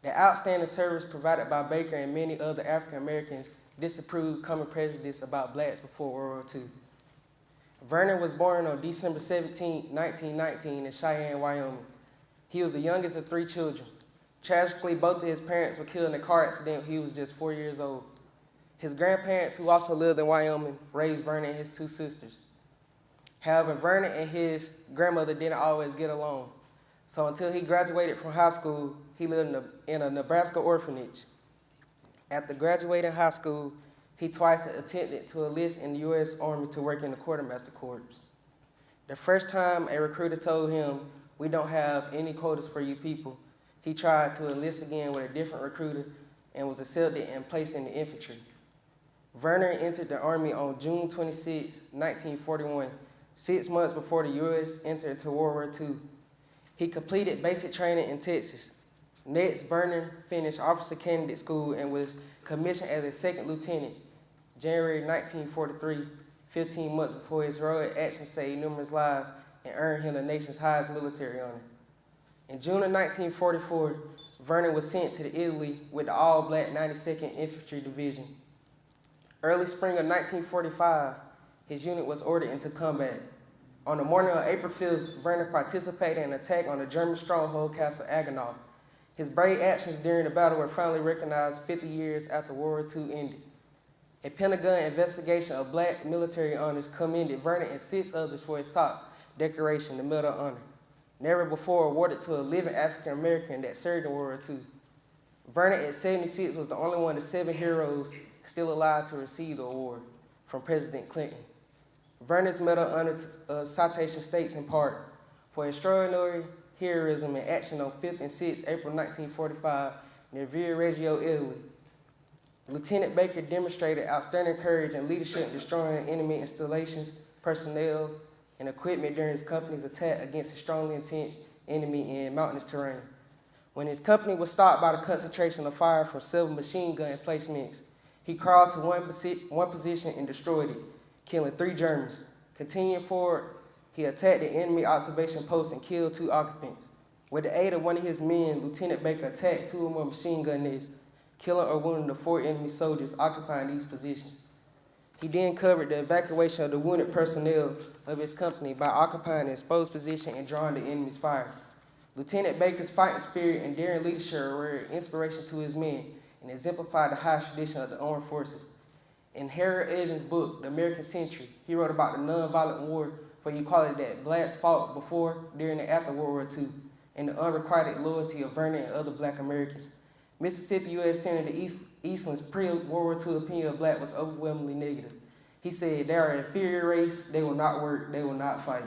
The outstanding service provided by Baker and many other African Americans disapproved common prejudice about blacks before World War II. Vernon was born on December 17, 1919 in Cheyenne, Wyoming. He was the youngest of 3 children. Tragically, both of his parents were killed in a car accident when he was just 4 years old. His grandparents, who also lived in Wyoming, raised Vernon and his 2 sisters. However, Vernon and his grandmother didn't always get along. So until he graduated from high school, he lived in a Nebraska orphanage. After graduating high school, he twice attempted to enlist in the U.S. Army to work in the Quartermaster Corps. The first time a recruiter told him, "We don't have any quotas for you people," he tried to enlist again with a different recruiter and was accepted and placed in the infantry. Vernon entered the Army on June 26, 1941, 6 months before the U.S. entered into World War II. He completed basic training in Texas. Next, Vernon finished Officer Candidate School and was commissioned as a second lieutenant, January 1943, 15 months before his heroic action saved numerous lives and earned him the nation's highest military honor. In June of 1944, Vernon was sent to Italy with the all-black 92nd Infantry Division. Early spring of 1945, his unit was ordered into combat. On the morning of April 5th, Vernon participated in an attack on the German stronghold Castle Agenhof. His brave actions during the battle were finally recognized 50 years after World War II ended. A Pentagon investigation of black military honors commended Vernon and 6 others for his top decoration, the Medal of Honor, never before awarded to a living African American that served in World War II. Vernon at 76 was the only one of 7 heroes still alive to receive the award from President Clinton. Vernon's Medal of Honor citation states in part, "For extraordinary heroism and action on 5th and 6th April 1945 near Viareggio, Italy. Lieutenant Baker demonstrated outstanding courage and leadership in destroying enemy installations, personnel, and equipment during his company's attack against a strongly entrenched enemy in mountainous terrain. When his company was stopped by the concentration of fire from several machine gun emplacements, he crawled to one position and destroyed it, killing 3 Germans. Continuing forward, he attacked the enemy observation post and killed 2 occupants. With the aid of one of his men, Lieutenant Baker attacked 2 or more machine gun nests, killing or wounding the 4 enemy soldiers occupying these positions. He then covered the evacuation of the wounded personnel of his company by occupying an exposed position and drawing the enemy's fire. Lieutenant Baker's fighting spirit and daring leadership were an inspiration to his men and exemplified the highest tradition of the armed forces. In Harold Evans' book, The American Century, he wrote about the nonviolent war for equality that blacks fought before, during, and after World War II, and the unrequited loyalty of Vernon and other black Americans. Mississippi U.S. Senator Eastland's pre-World War II opinion of black was overwhelmingly negative. He said, they are an inferior race, they will not work, they will not fight.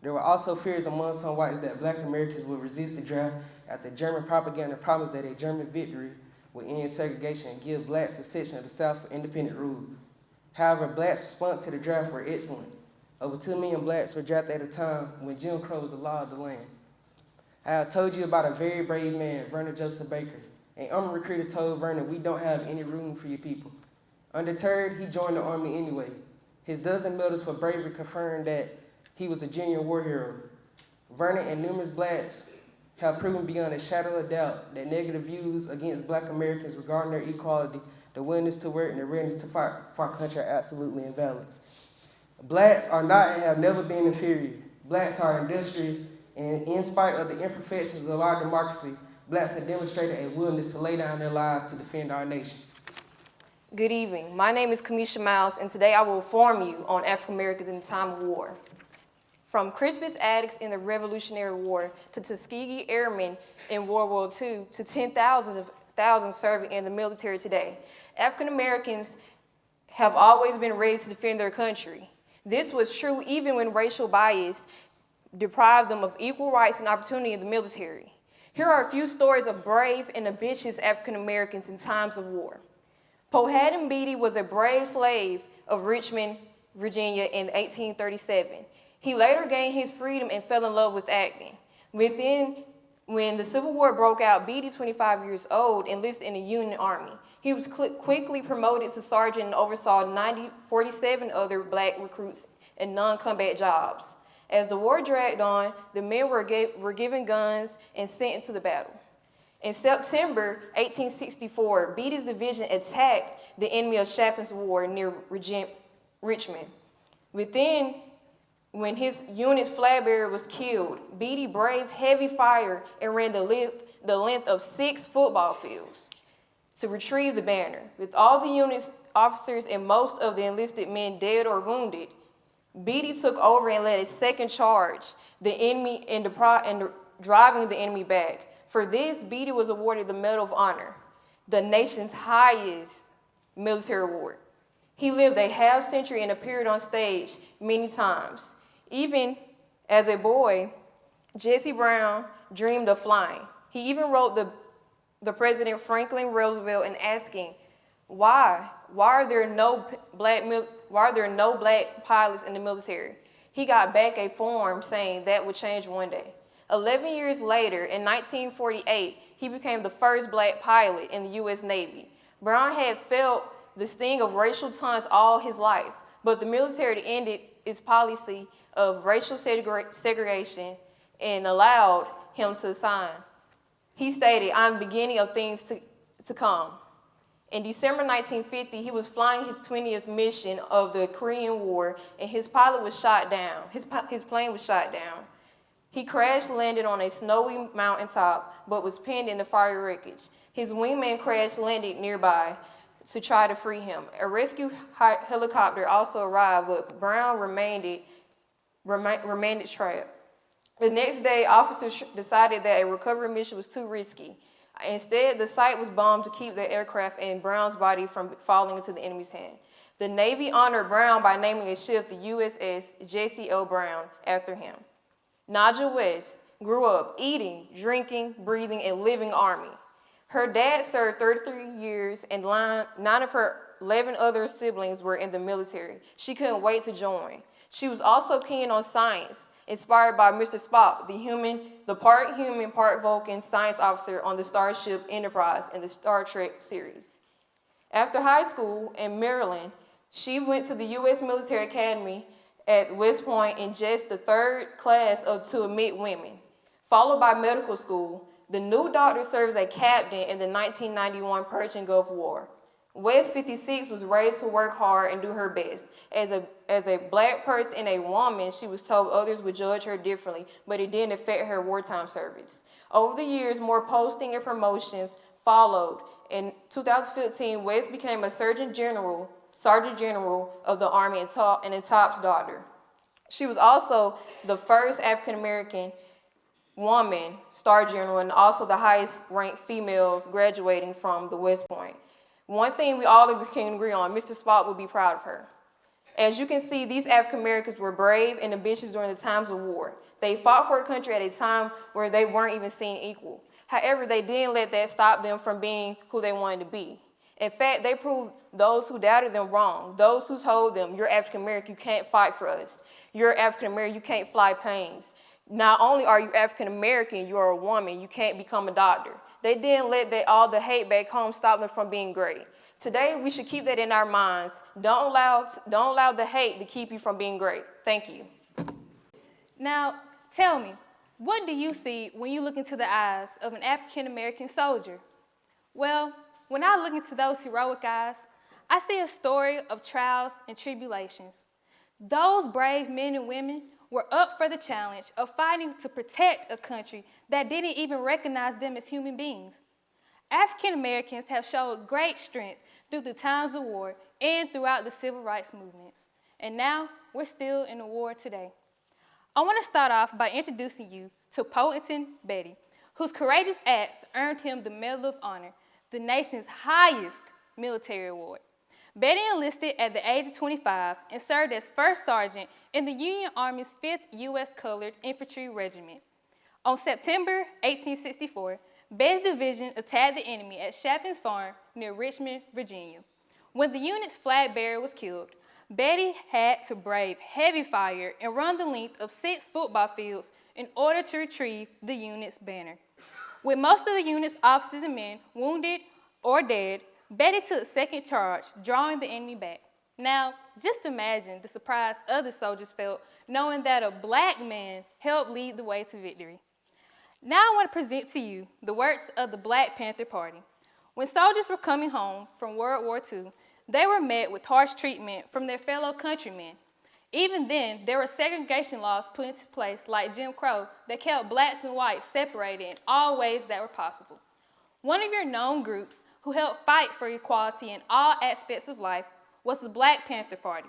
There were also fears among some whites that black Americans would resist the draft after German propaganda promised that a German victory would end segregation and give blacks a section of the South for independent rule. However, blacks' response to the draft were excellent. Over 2 million blacks were drafted at a time when Jim Crow was the law of the land. I have told you about a very brave man, Vernon Joseph Baker. An army recruiter told Vernon, we don't have any room for you people. Undeterred, he joined the army anyway. His dozen medals for bravery confirmed that he was a genuine war hero. Vernon and numerous blacks have proven beyond a shadow of doubt that negative views against black Americans regarding their equality, the willingness to work, and the readiness to fight for our country are absolutely invalid. Blacks are not and have never been inferior. Blacks are industrious, and in spite of the imperfections of our democracy, blacks have demonstrated a willingness to lay down their lives to defend our nation. Good evening. My name is Kamisha Miles, and today I will inform you on African Americans in the time of war. From Crispus Attucks in the Revolutionary War to Tuskegee Airmen in World War II to 10,000 serving in the military today, African Americans have always been ready to defend their country. This was true even when racial bias deprived them of equal rights and opportunity in the military. Here are a few stories of brave and ambitious African Americans in times of war. Powhatan Beatty was a brave slave of Richmond, Virginia in 1837. He later gained his freedom and fell in love with acting. When the Civil War broke out, Beatty, 25 years old, enlisted in the Union Army. He was quickly promoted to sergeant and oversaw 47 other black recruits in non-combat jobs. As the war dragged on, the men were given guns and sent into the battle. In September 1864, Beatty's division attacked the enemy of Chaffin's War near Richmond. When his unit's flag bearer was killed, Beatty braved heavy fire and ran the length of 6 football fields to retrieve the banner. With all the unit's officers and most of the enlisted men dead or wounded, Beatty took over and led a second charge, the enemy and driving the enemy back. For this, Beatty was awarded the Medal of Honor, the nation's highest military award. He lived a half-century and appeared on stage many times. Even as a boy, Jesse Brown dreamed of flying. He even wrote the President Franklin Roosevelt and asking, why are there no black pilots in the military? He got back a form saying that would change one day. 11 years later, in 1948, he became the first black pilot in the U.S. Navy. Brown had felt the sting of racial taunts all his life, but the military ended its policy of racial segregation and allowed him to sign. He stated, I'm the beginning of things to come. In December 1950, he was flying his 20th mission of the Korean War, and his pilot was shot down. His plane was shot down. He crash-landed on a snowy mountaintop, but was pinned in the fire wreckage. His wingman crash-landed nearby to try to free him. A rescue helicopter also arrived, but Brown remained trapped. The next day, officers decided that a recovery mission was too risky. Instead, the site was bombed to keep the aircraft and Brown's body from falling into the enemy's hand. The Navy honored Brown by naming a ship the USS Jesse L. Brown after him. Naja West grew up eating, drinking, breathing, and living Army. Her dad served 33 years, and 9 of her 11 other siblings were in the military. She couldn't wait to join. She was also keen on science, inspired by Mr. Spock, the part human, part Vulcan science officer on the Starship Enterprise in the Star Trek series. After high school in Maryland, she went to the U.S. Military Academy at West Point in just the 3rd class to admit women. Followed by medical school, the new doctor served as a captain in the 1991 Persian Gulf War. West 56 was raised to work hard and do her best. As a black person and a woman, she was told others would judge her differently, but it didn't affect her wartime service. Over the years, more posting and promotions followed. In 2015, West became a Surgeon General Sergeant General of the Army and a top's daughter. She was also the first African-American woman Star General and also the highest ranked female graduating from the West Point. One thing we all can agree on, Mr. Spock would be proud of her. As you can see, these African Americans were brave and ambitious during the times of war. They fought for a country at a time where they weren't even seen equal. However, they didn't let that stop them from being who they wanted to be. In fact, they proved those who doubted them wrong. Those who told them, you're African American, you can't fight for us. You're African American, you can't fly planes. Not only are you African American, you're a woman, you can't become a doctor. They didn't let all the hate back home stop them from being great. Today, we should keep that in our minds. Don't allow the hate to keep you from being great. Thank you. Now, tell me, what do you see when you look into the eyes of an African American soldier? Well, when I look into those heroic eyes, I see a story of trials and tribulations. Those brave men and women were up for the challenge of fighting to protect a country that didn't even recognize them as human beings. African Americans have showed great strength through the times of war and throughout the civil rights movements. And now we're still in the war today. I want to start off by introducing you to Poetin Betty, whose courageous acts earned him the Medal of Honor, the nation's highest military award. Betty enlisted at the age of 25 and served as first sergeant in the Union Army's 5th U.S. Colored Infantry Regiment. On September 1864, Betty's division attacked the enemy at Chapin's Farm near Richmond, Virginia. When the unit's flag bearer was killed, Betty had to brave heavy fire and run the length of 6 football fields in order to retrieve the unit's banner. With most of the unit's officers and men wounded or dead, Betty took second charge, drawing the enemy back. Now, just imagine the surprise other soldiers felt knowing that a black man helped lead the way to victory. Now I want to present to you the works of the Black Panther Party. When soldiers were coming home from World War II, they were met with harsh treatment from their fellow countrymen. Even then, there were segregation laws put into place like Jim Crow that kept blacks and whites separated in all ways that were possible. One of your known groups who helped fight for equality in all aspects of life was the Black Panther Party.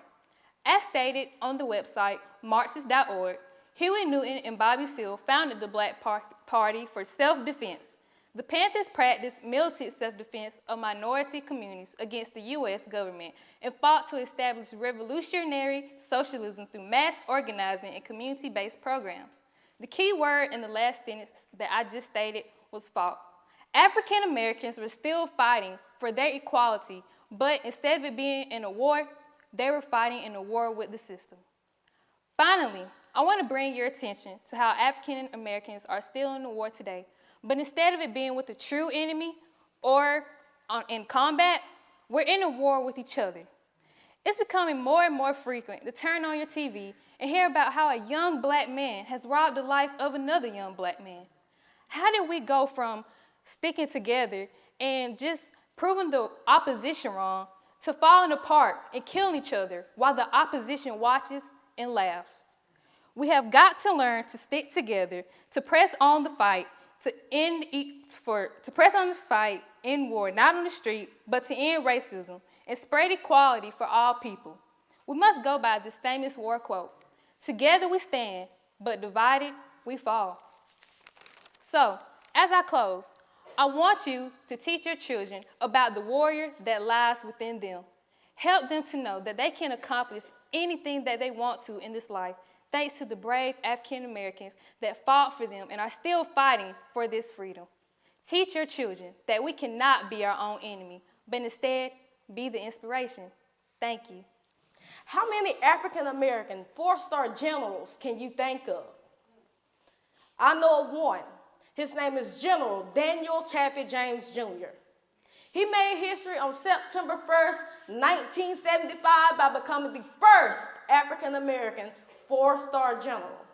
As stated on the website Marxist.org, Huey Newton and Bobby Seale founded the Black Party for self-defense. The Panthers practiced militant self-defense of minority communities against the U.S. government and fought to establish revolutionary socialism through mass organizing and community-based programs. The key word in the last sentence that I just stated was fought. African Americans were still fighting for their equality, but instead of it being in a war, they were fighting in a war with the system. Finally, I want to bring your attention to how African Americans are still in the war today, but instead of it being with a true enemy or in combat, we're in a war with each other. It's becoming more and more frequent to turn on your TV and hear about how a young black man has robbed the life of another young black man. How did we go from sticking together and just proving the opposition wrong to falling apart and killing each other while the opposition watches and laughs? We have got to learn to stick together, to press on the fight, to press on the fight in war, not on the street, but to end racism and spread equality for all people. We must go by this famous war quote: "Together we stand, but divided we fall." So, as I close, I want you to teach your children about the warrior that lies within them. Help them to know that they can accomplish anything that they want to in this life, thanks to the brave African Americans that fought for them and are still fighting for this freedom. Teach your children that we cannot be our own enemy, but instead be the inspiration. Thank you. How many African American 4-star generals can you think of? I know of one. His name is General Daniel Chappie James Jr. He made history on September 1st, 1975 by becoming the first African American 4-star general.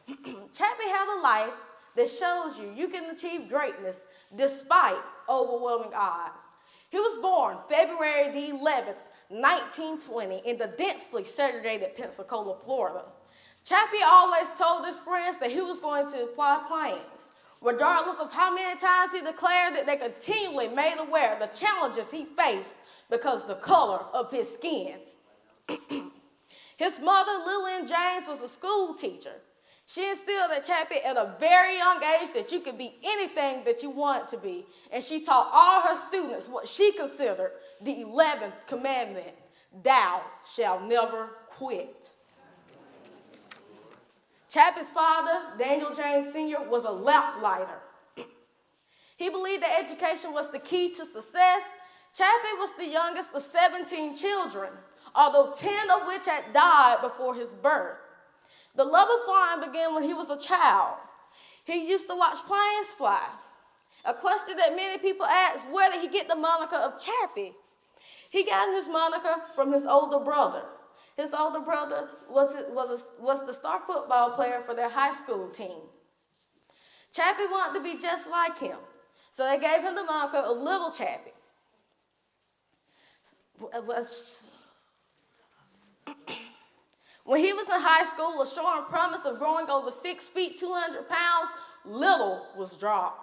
Chappie had a life that shows you can achieve greatness despite overwhelming odds. He was born February the 11th, 1920 in the densely segregated Pensacola, Florida. Chappie always told his friends that he was going to fly planes, regardless of how many times he declared that they continually made aware of the challenges he faced because of the color of his skin. His mother, Lillian James, was a school teacher. She instilled at Chappie at a very young age that you could be anything that you wanted to be. And she taught all her students what she considered the 11th commandment: thou shalt never quit. Chappie's father, Daniel James Sr., was a lamplighter. He believed that education was the key to success. Chappie was the youngest of 17 children, although 10 of which had died before his birth. The love of flying began when he was a child. He used to watch planes fly. A question that many people ask: where did he get the moniker of Chappie? He got his moniker from his older brother. His older brother was the star football player for their high school team. Chappie wanted to be just like him, so they gave him the moniker of Little Chappie. When he was in high school, assuring promise of growing over 6 feet, 200 pounds, Little was dropped.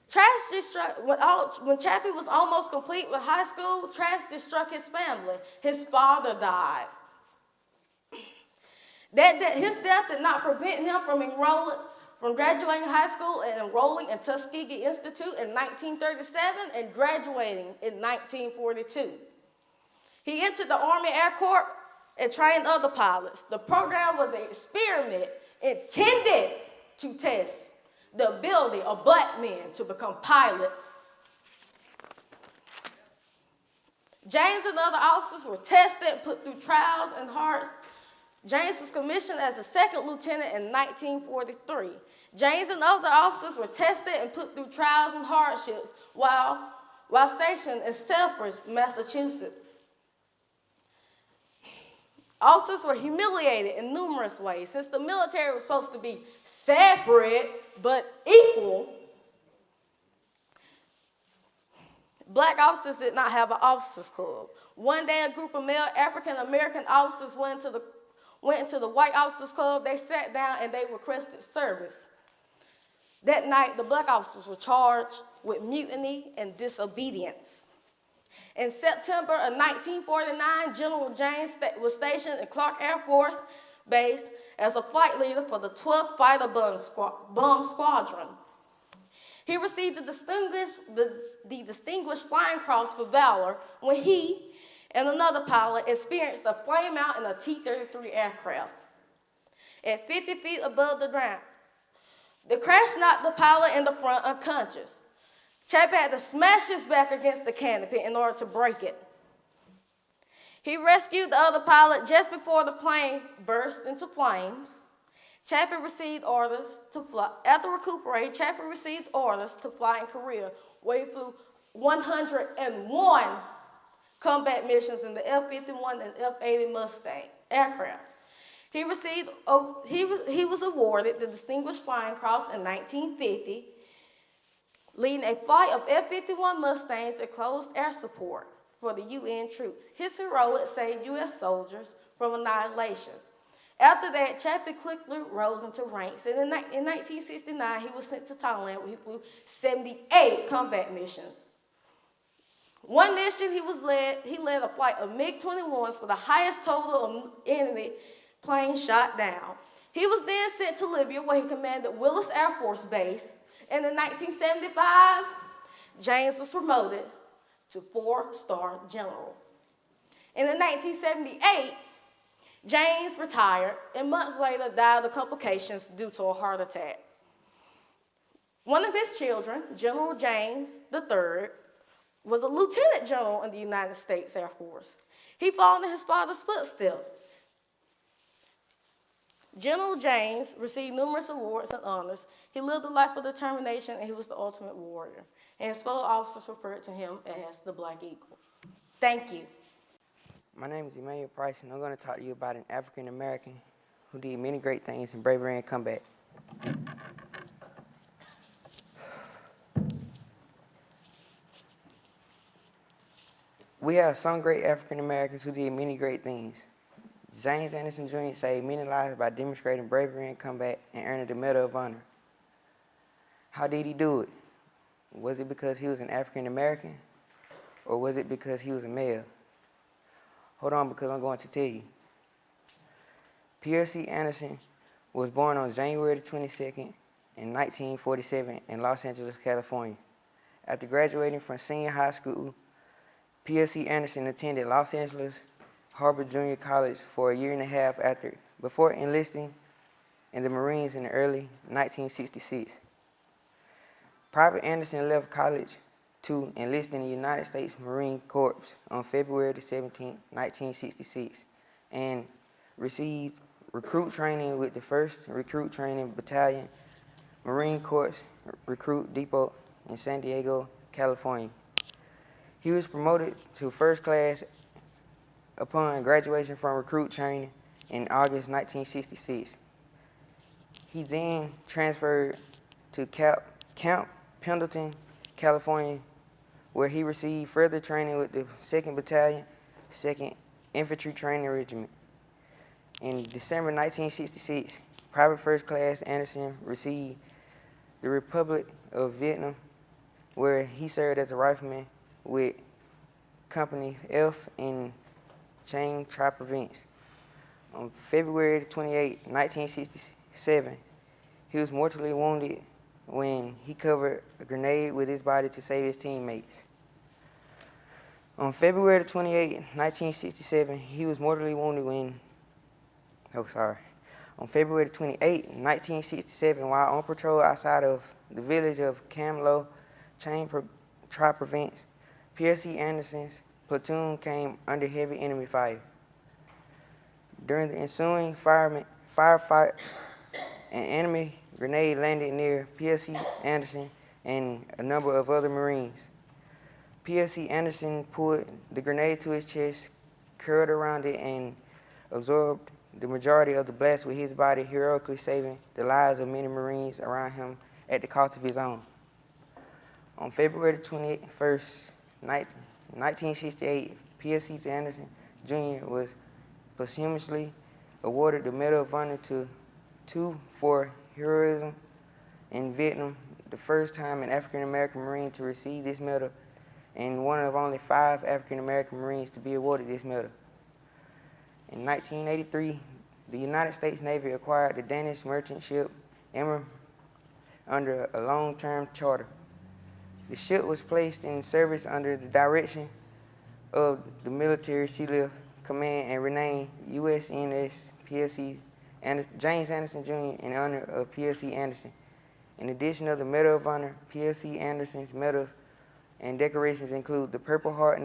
Tragedy struck, when Chappie was almost complete with high school, tragedy struck his family. His father died. His death did not prevent him from graduating high school and enrolling in Tuskegee Institute in 1937 and graduating in 1942. He entered the Army Air Corps and trained other pilots. The program was an experiment intended to test the ability of black men to become pilots. James and other officers were tested and put through trials and hard. James was commissioned as a second lieutenant in 1943. James and other officers were tested and put through trials and hardships while stationed in Selfridge, Massachusetts. Officers were humiliated in numerous ways. Since the military was supposed to be separate but equal, black officers did not have an officers' club. One day, a group of male African-American officers went into the white officers' club. They sat down and they requested service. That night, the black officers were charged with mutiny and disobedience. In September of 1949, General James was stationed at Clark Air Force Base as a flight leader for the 12th Fighter Bomb Squadron. He received the Distinguished Flying Cross for valor when he and another pilot experienced a flame out in a T-33 aircraft at 50 feet above the ground. The crash knocked the pilot in the front unconscious. Chappie had to smash his back against the canopy in order to break it. He rescued the other pilot just before the plane burst into flames. Chappie received orders to fly. After recuperating, Chappie received orders to fly in Korea, where he flew 101 combat missions in the F-51 and F-80 Mustang aircraft. He was awarded the Distinguished Flying Cross in 1950, leading a flight of F-51 Mustangs at closed air support for the UN troops. His heroics saved U.S. soldiers from annihilation. After that, Chappie quickly rose into ranks, and in 1969, he was sent to Thailand, where he flew 78 combat missions. One mission, he led a flight of MiG-21s for the highest total of enemy planes shot down. He was then sent to Libya, where he commanded Willis Air Force Base, and in 1975, James was promoted to 4-star general. And in 1978, James retired and months later died of complications due to a heart attack. One of his children, General James III, was a lieutenant general in the United States Air Force. He followed in his father's footsteps. General James received numerous awards and honors. He lived a life of determination, and he was the ultimate warrior. And his fellow officers referred to him as the Black Eagle. Thank you. My name is Emmanuel Price, and I'm going to talk to you about an African American who did many great things in bravery and combat. We have some great African Americans who did many great things. James Anderson Jr. saved many lives by demonstrating bravery in combat and earning the Medal of Honor. How did he do it? Was it because he was an African American? Or was it because he was a male? Hold on, because I'm going to tell you. P.L.C. Anderson was born on January the 22nd in 1947 in Los Angeles, California. After graduating from senior high school, P.L.C. Anderson attended Los Angeles Harbor Junior College for a year and a half before enlisting in the Marines in the early 1966. Private Anderson left college to enlist in the United States Marine Corps on February 17, 1966, and received recruit training with the 1st Recruit Training Battalion, Marine Corps Recruit Depot in San Diego, California. He was promoted to first class upon graduation from recruit training in August 1966. He then transferred to Camp Pendleton, California, where he received further training with the 2nd Battalion, 2nd Infantry Training Regiment. In December 1966, Private First Class Anderson received the Republic of Vietnam, where he served as a rifleman with Company F in Chiang Tri Province. On February 28, 1967, he was mortally wounded when he covered a grenade with his body to save his teammates. On February 28, 1967, he was mortally wounded On February 28, 1967, while on patrol outside of the village of Cam Lo, Chiang Tri Province, P.L.C. Anderson's platoon came under heavy enemy fire. During the ensuing firefight, an enemy grenade landed near P.L.C. Anderson and a number of other Marines. P.L.C. Anderson pulled the grenade to his chest, curled around it, and absorbed the majority of the blast with his body, heroically saving the lives of many Marines around him at the cost of his own. On February 21st, 1968, P.L.C. Anderson Jr. was posthumously awarded the Medal of Honor for heroism in Vietnam, the first time an African-American Marine to receive this medal and one of only 5 African-American Marines to be awarded this medal. In 1983, the United States Navy acquired the Danish merchant ship Emma under a long-term charter. The ship was placed in service under the direction of the Military Sealift Command and renamed USNS P.L.C. James Anderson Jr. in honor of P.L.C. Anderson. In addition to the Medal of Honor, P.L.C. Anderson's medals and decorations include the Purple Heart,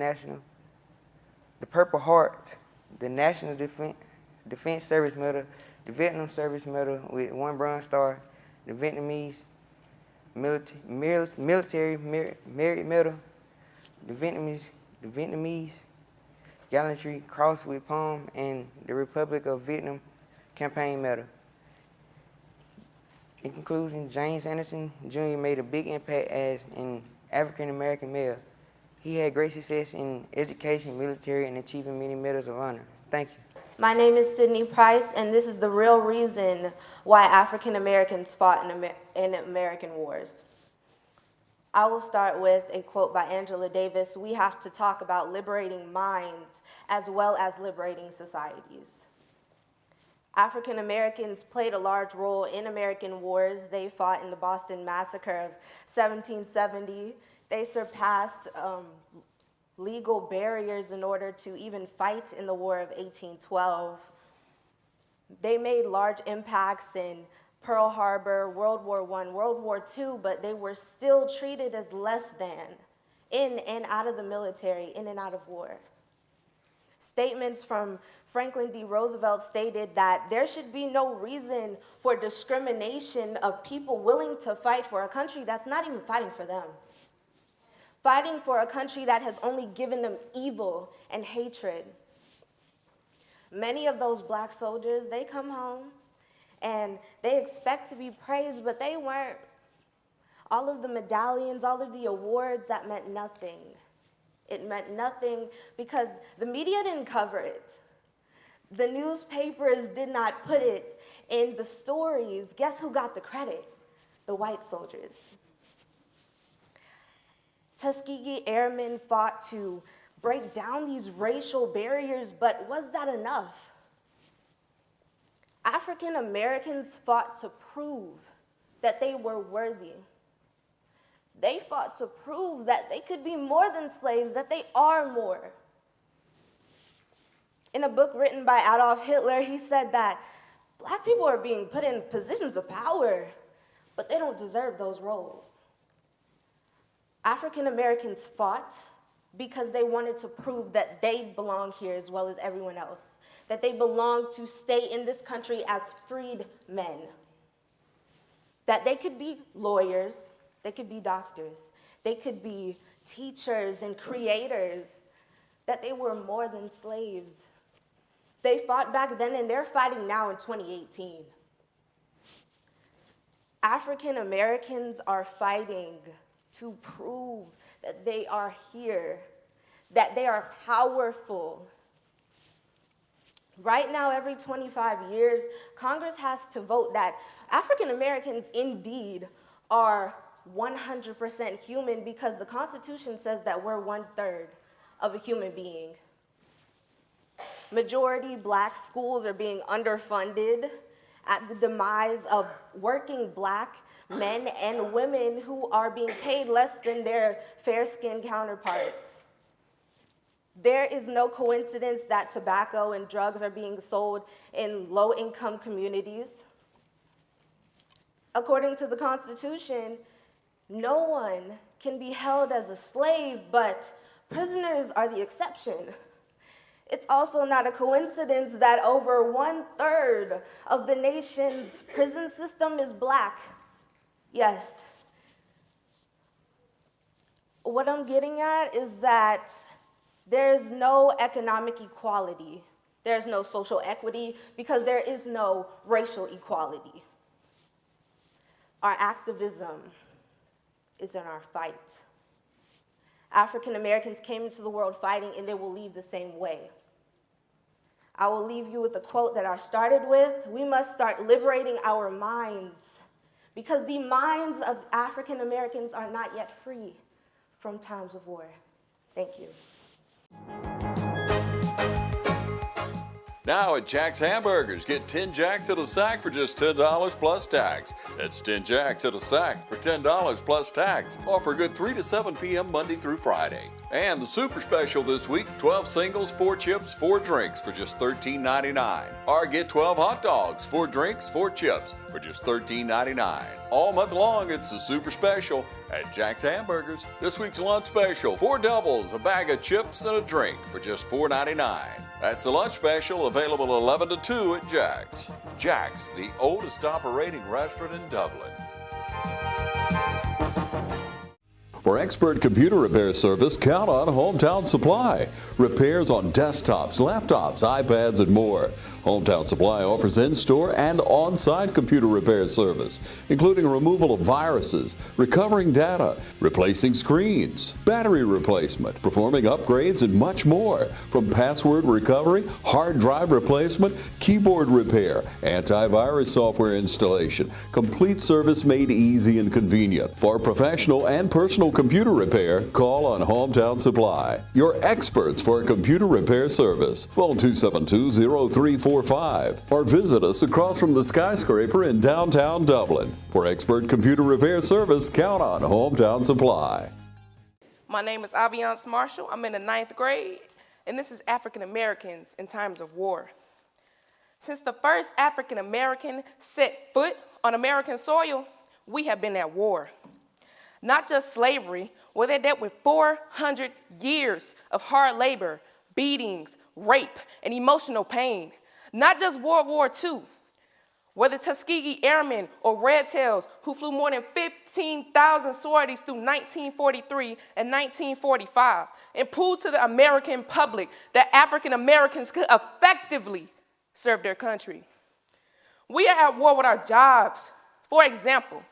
the National Defense Service Medal, the Vietnam Service Medal with 1 Bronze Star, the Vietnamese Military Merit Medal, the Vietnamese Gallantry Cross with Palm, and the Republic of Vietnam Campaign Medal. In conclusion, James Anderson Jr. made a big impact as an African-American male. He had great success in education, military, and achieving many medals of honor. Thank you. My name is Sydney Price, and this is the real reason why African Americans fought in American wars. I will start with a quote by Angela Davis: "We have to talk about liberating minds as well as liberating societies." African Americans played a large role in American wars. They fought in the Boston Massacre of 1770. They surpassed legal barriers in order to even fight in the War of 1812. They made large impacts in Pearl Harbor, World War I, World War II, but they were still treated as less than in and out of the military, in and out of war. Statements from Franklin D. Roosevelt stated that there should be no reason for discrimination of people willing to fight for a country that's not even fighting for them. Fighting for a country that has only given them evil and hatred. Many of those black soldiers, they come home and they expect to be praised, but they weren't. All of the medallions, all of the awards, that meant nothing. It meant nothing because the media didn't cover it. The newspapers did not put it in the stories. Guess who got the credit? The white soldiers. Tuskegee Airmen fought to break down these racial barriers, but was that enough? African Americans fought to prove that they were worthy. They fought to prove that they could be more than slaves, that they are more. In a book written by Adolf Hitler, he said that Black people are being put in positions of power, but they don't deserve those roles. African Americans fought because they wanted to prove that they belong here as well as everyone else, that they belong to stay in this country as freed men, that they could be lawyers, they could be doctors, they could be teachers and creators, that they were more than slaves. They fought back then and they're fighting now in 2018. African Americans are fighting to prove that they are here, that they are powerful. Right now, every 25 years, Congress has to vote that African Americans indeed are 100% human because the Constitution says that we're 1/3 of a human being. Majority Black schools are being underfunded at the demise of working Black men and women who are being paid less than their fair-skinned counterparts. There is no coincidence that tobacco and drugs are being sold in low-income communities. According to the Constitution, no one can be held as a slave, but prisoners are the exception. It's also not a coincidence that over 1/3 of the nation's prison system is Black. Yes. What I'm getting at is that there's no economic equality. There's no social equity because there is no racial equality. Our activism is in our fight. African Americans came into the world fighting and they will leave the same way. I will leave you with a quote that I started with. We must start liberating our minds because the minds of African Americans are not yet free from times of war. Thank you. Now at Jack's Hamburgers, get 10 Jacks at a sack for just $10 plus tax. That's 10 Jacks at a sack for $10 plus tax. Offer good 3 to 7 p.m. Monday through Friday. And the super special this week, 12 singles, 4 chips, 4 drinks for just $13.99. Or get 12 hot dogs, 4 drinks, 4 chips for just $13.99. All month long, it's the super special at Jack's Hamburgers. This week's lunch special, 4 doubles, a bag of chips, and a drink for just $4.99. That's the lunch special, available 11 to 2 at Jack's. Jack's, the oldest operating restaurant in Dublin. For expert computer repair service, count on Hometown Supply. Repairs on desktops, laptops, iPads, and more. Hometown Supply offers in-store and on-site computer repair service, including removal of viruses, recovering data, replacing screens, battery replacement, performing upgrades, and much more. From password recovery, hard drive replacement, keyboard repair, antivirus software installation, complete service made easy and convenient. For professional and personal computer repair, call on Hometown Supply. Your experts for computer repair service. Phone 272-0345 or visit us across from the skyscraper in downtown Dublin. For expert computer repair service, count on Hometown Supply. My name is Aviance Marshall. I'm in the 9th grade, and this is African Americans in times of war. Since the first African American set foot on American soil, we have been at war. Not just slavery, where they dealt with 400 years of hard labor, beatings, rape, and emotional pain. Not just World War II, where the Tuskegee Airmen or Red Tails who flew more than 15,000 sorties through 1943 and 1945 and proved to the American public that African Americans could effectively serve their country. We are at war with our jobs. For example,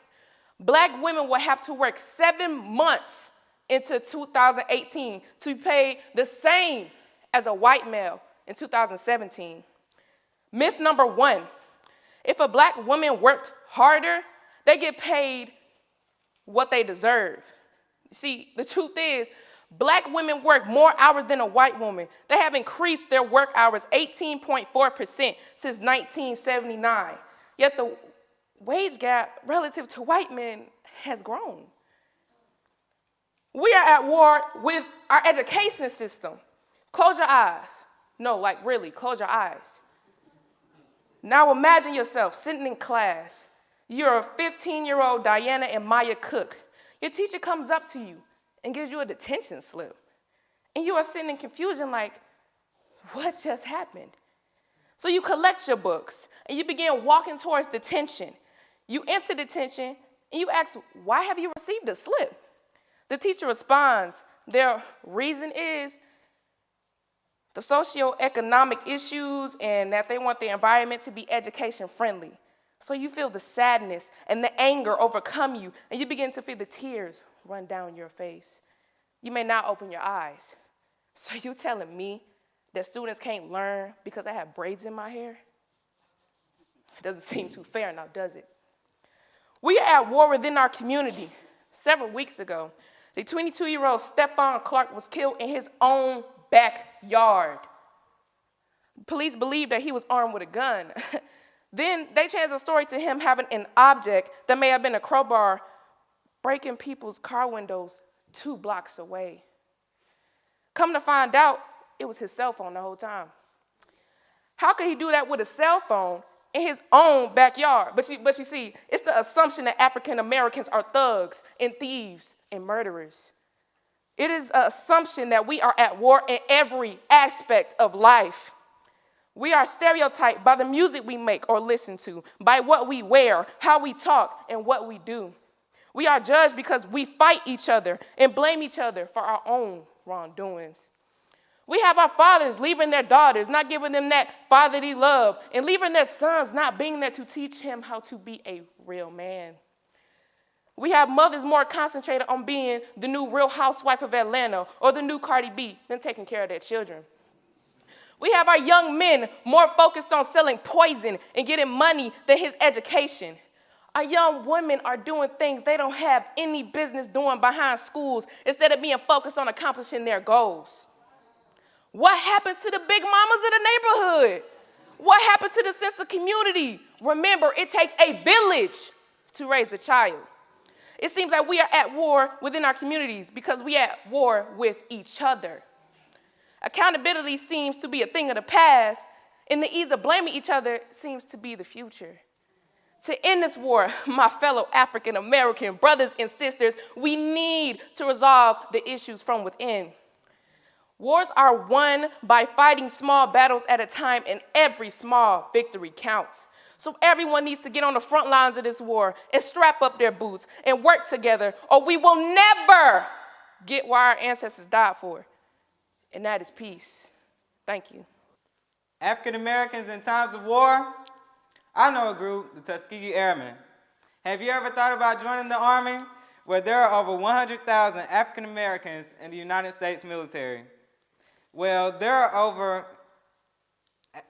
Black women will have to work 7 months into 2018 to be paid the same as a white male in 2017. Myth number 1, if a Black woman worked harder, they get paid what they deserve. See, the truth is, black women work more hours than a white woman. They have increased their work hours 18.4% since 1979. Yet the wage gap relative to white men has grown. We are at war with our education system. Close your eyes. No, like really, close your eyes. Now imagine yourself sitting in class. You're a 15-year-old Diana and Maya Cook. Your teacher comes up to you and gives you a detention slip. And you are sitting in confusion like, what just happened? So you collect your books and you begin walking towards detention. You enter detention and you ask, why have you received a slip? The teacher responds, their reason is the socioeconomic issues and that they want the environment to be education friendly. So you feel the sadness and the anger overcome you, and you begin to feel the tears run down your face. You may not open your eyes. So you telling me that students can't learn because I have braids in my hair? It doesn't seem too fair now, does it? We are at war within our community. Several weeks ago, the 22-year-old Stephon Clark was killed in his own backyard. Police believe that he was armed with a gun. Then they changed the story to him having an object that may have been a crowbar breaking people's car windows 2 blocks away. Come to find out, it was his cell phone the whole time. How could he do that with a cell phone in his own backyard? But you see, it's the assumption that African Americans are thugs and thieves and murderers. It is an assumption that we are at war in every aspect of life. We are stereotyped by the music we make or listen to, by what we wear, how we talk, and what we do. We are judged because we fight each other and blame each other for our own wrongdoings. We have our fathers leaving their daughters, not giving them that fatherly love, and leaving their sons not being there to teach him how to be a real man. We have mothers more concentrated on being the new Real Housewife of Atlanta or the new Cardi B than taking care of their children. We have our young men more focused on selling poison and getting money than his education. Our young women are doing things they don't have any business doing behind schools instead of being focused on accomplishing their goals. What happened to the big mamas of the neighborhood? What happened to the sense of community? Remember, it takes a village to raise a child. It seems like we are at war within our communities because we are at war with each other. Accountability seems to be a thing of the past, and the ease of blaming each other seems to be the future. To end this war, my fellow African American brothers and sisters, we need to resolve the issues from within. Wars are won by fighting small battles at a time, and every small victory counts. So everyone needs to get on the front lines of this war and strap up their boots and work together, or we will never get what our ancestors died for, and that is peace. Thank you. African Americans in times of war? I know a group, the Tuskegee Airmen. Have you ever thought about joining the Army? Where there are over 100,000 African Americans in the United States military. Well, there are over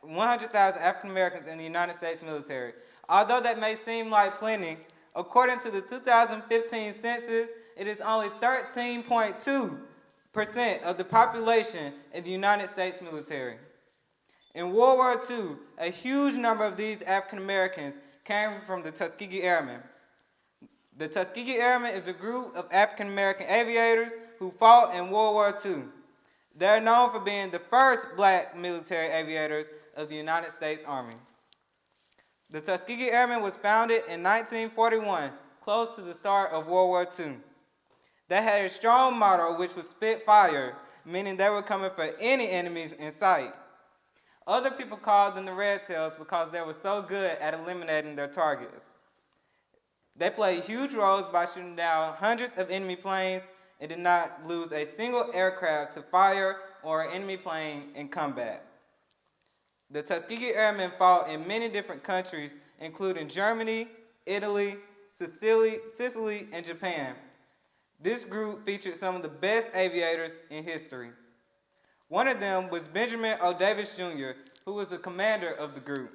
100,000 African Americans in the United States military. Although that may seem like plenty, according to the 2015 census, it is only 13.2% of the population in the United States military. In World War II, a huge number of these African Americans came from the Tuskegee Airmen. The Tuskegee Airmen is a group of African American aviators who fought in World War II. They're known for being the first black military aviators of the United States Army. The Tuskegee Airmen was founded in 1941, close to the start of World War II. They had a strong motto, which was spit fire, meaning they were coming for any enemies in sight. Other people called them the Red Tails because they were so good at eliminating their targets. They played huge roles by shooting down hundreds of enemy planes and did not lose a single aircraft to fire or an enemy plane in combat. The Tuskegee Airmen fought in many different countries, including Germany, Italy, Sicily, and Japan. This group featured some of the best aviators in history. One of them was Benjamin O. Davis Jr., who was the commander of the group.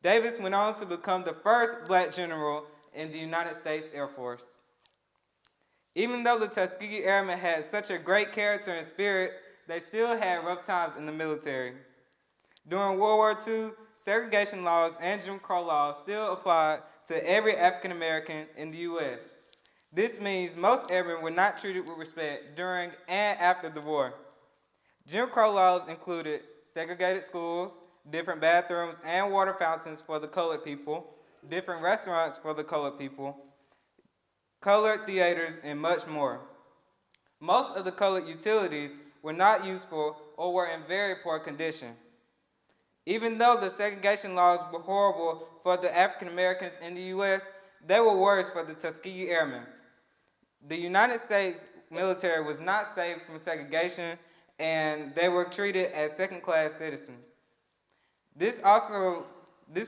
Davis went on to become the first black general in the United States Air Force. Even though the Tuskegee Airmen had such a great character and spirit, they still had rough times in the military. During World War II, segregation laws and Jim Crow laws still applied to every African American in the U.S. This means most airmen were not treated with respect during and after the war. Jim Crow laws included segregated schools, different bathrooms and water fountains for the colored people, different restaurants for the colored people, colored theaters, and much more. Most of the colored utilities were not useful or were in very poor condition. Even though the segregation laws were horrible for the African Americans in the U.S., they were worse for the Tuskegee Airmen. The United States military was not safe from segregation, and they were treated as second-class citizens. This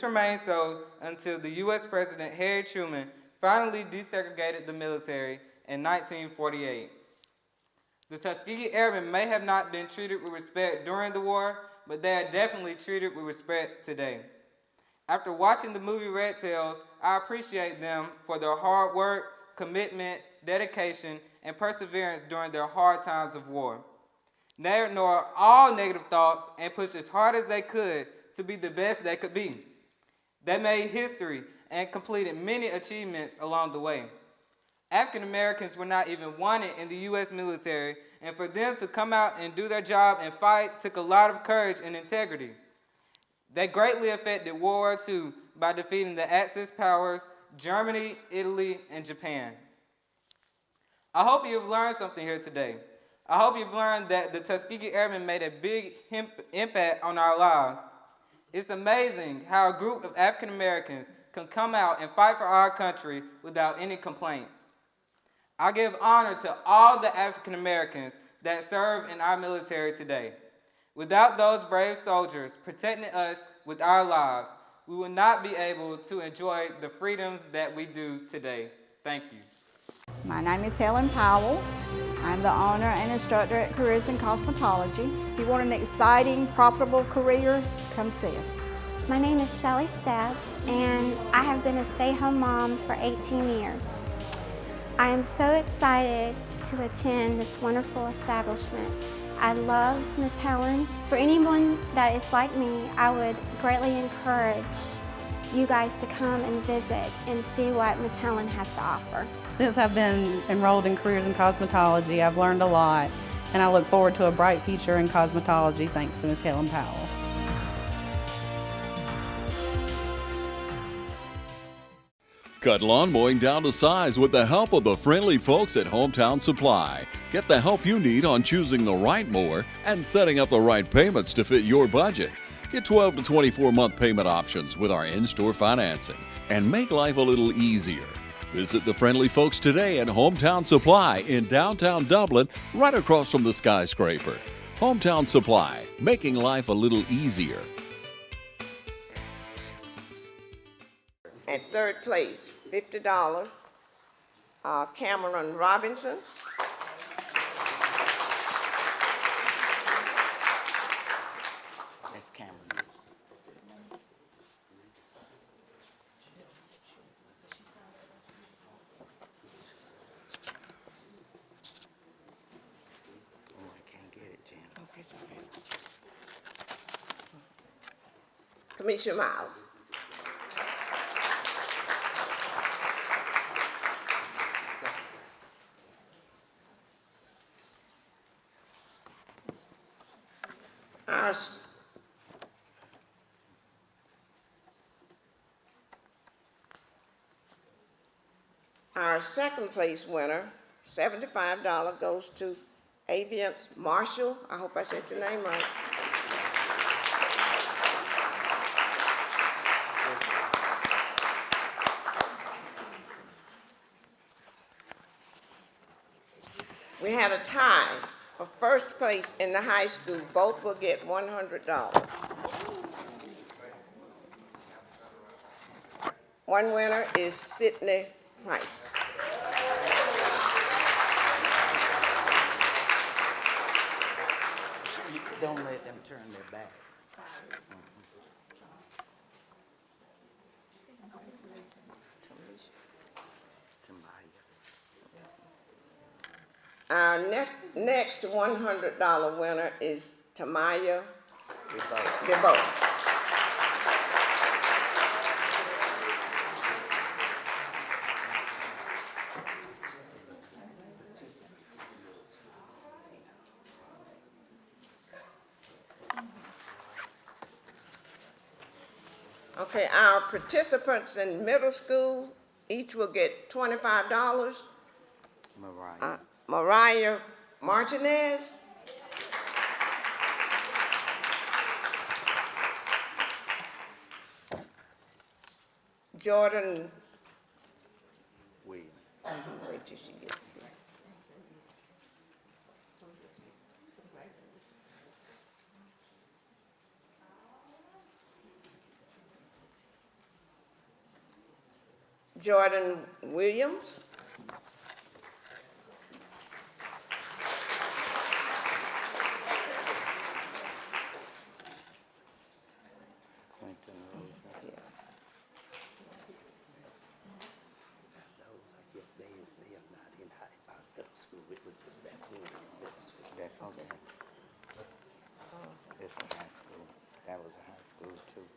remained so until the U.S. President Harry Truman finally desegregated the military in 1948. The Tuskegee Airmen may have not been treated with respect during the war, but they are definitely treated with respect today. After watching the movie Red Tails, I appreciate them for their hard work, commitment, dedication, and perseverance during their hard times of war. They ignored all negative thoughts and pushed as hard as they could to be the best they could be. They made history and completed many achievements along the way. African Americans were not even wanted in the U.S. military, and for them to come out and do their job and fight took a lot of courage and integrity. They greatly affected World War II by defeating the Axis powers, Germany, Italy, and Japan. I hope you've learned something here today. I hope you've learned that the Tuskegee Airmen made a big impact on our lives. It's amazing how a group of African Americans can come out and fight for our country without any complaints. I give honor to all the African Americans that serve in our military today. Without those brave soldiers protecting us with our lives, we will not be able to enjoy the freedoms that we do today. Thank you. My name is Helen Powell. I'm the owner and instructor at Careers in Cosmetology. If you want an exciting, profitable career, come see us. My name is Shelly Staff, and I have been a stay-home mom for 18 years. I am so excited to attend this wonderful establishment. I love Miss Helen. For anyone that is like me, I would greatly encourage you guys to come and visit and see what Miss Helen has to offer. Since I've been enrolled in Careers in Cosmetology, I've learned a lot, and I look forward to a bright future in cosmetology thanks to Miss Helen Powell. Cut lawn mowing down to size with the help of the friendly folks at Hometown Supply. Get the help you need on choosing the right mower and setting up the right payments to fit your budget. Get 12 to 24-month payment options with our in-store financing and make life a little easier. Visit the friendly folks today at Hometown Supply in downtown Dublin, right across from the skyscraper. Hometown Supply, making life a little easier. At third place, $50, Cameron Robinson. That's Cameron. Oh, I can't get it, Jan. Okay, sorry. Commissioner Miles. Our second place winner, $75, goes to Avian Marshall. I hope I said your name right. We had a tie for first place in the high school. Both will get $100. One winner is Sydney Price. Don't let them turn their back. Our next $100 winner is Tamaya DeVoe. Okay, our participants in middle school each will get $25. Mariah Martinez. Jordan. Wait till she gets here. Jordan Williams. That's okay. It's a high school. That was a high school too.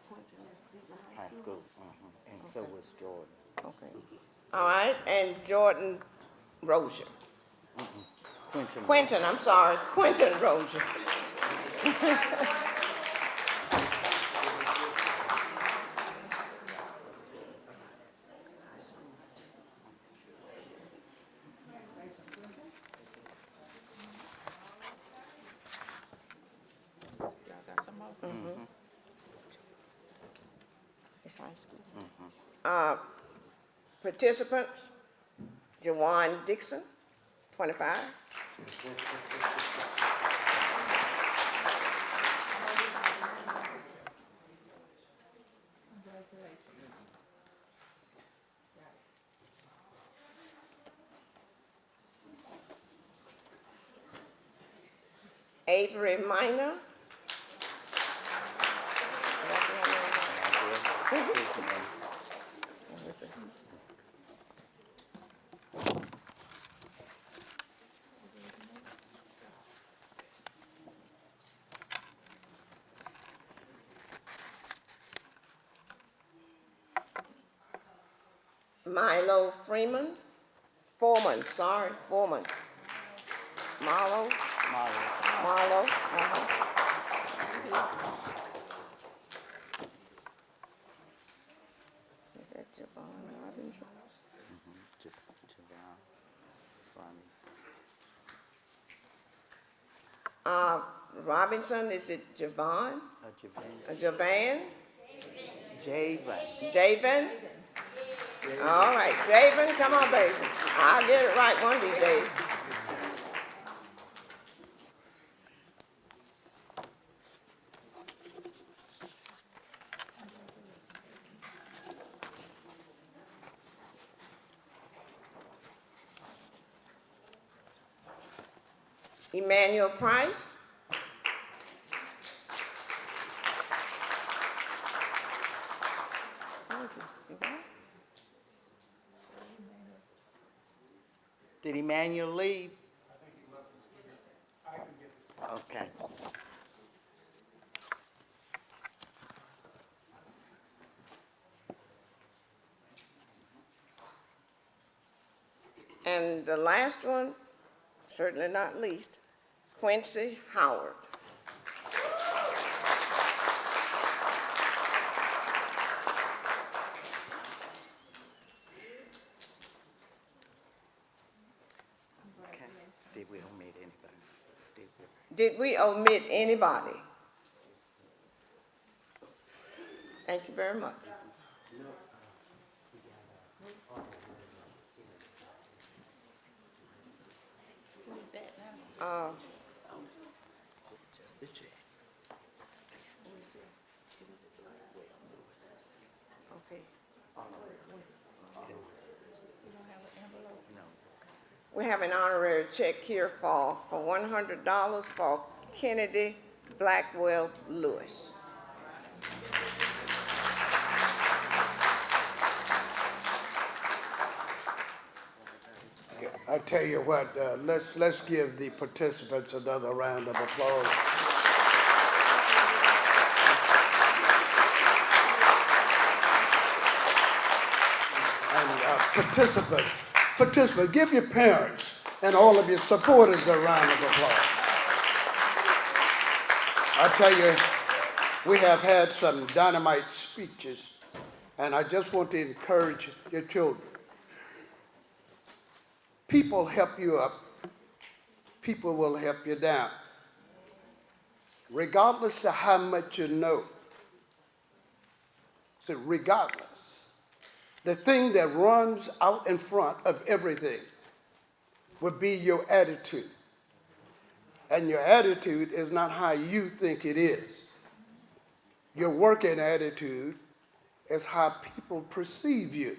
High school, and so was Jordan. Okay. All right, and Jordan Rozier. Quentin, I'm sorry, Quentin Rozier. It's high school. Participants, Jawan Dixon, 25. Avery Minor. Milo Foreman. Marlo. Is that Javon Robinson? Robinson, is it Javon? Javan? Javen? All right, Javen, come on, baby. I'll get it right one of these days. Emmanuel Price. Did Emmanuel leave? Okay. And the last one, certainly not least, Quincy Howard. Did we omit anybody? Did we omit anybody? Thank you very much. Just the check. Okay. We have an honorary check here for $100 for Kennedy Blackwell Lewis. I tell you what, let's give the participants another round of applause. And participants, give your parents and all of your supporters a round of applause. I tell you, we have had some dynamite speeches, and I just want to encourage your children. People help you up, people will help you down, regardless of how much you know. So regardless, the thing that runs out in front of everything would be your attitude. And your attitude is not how you think it is. Your working attitude is how people perceive you.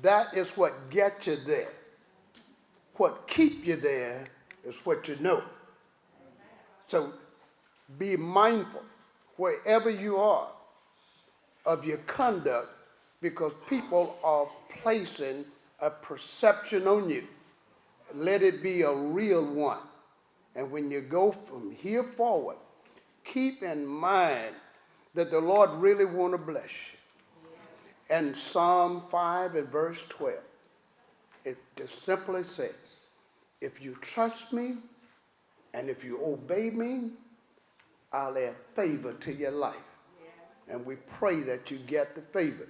That is what gets you there. What keeps you there is what you know. So be mindful wherever you are of your conduct, because people are placing a perception on you. Let it be a real one. And when you go from here forward, keep in mind that the Lord really want to bless you. And Psalm 5 and verse 12, it just simply says, if you trust me and if you obey me, I'll add favor to your life. And we pray that you get the favor.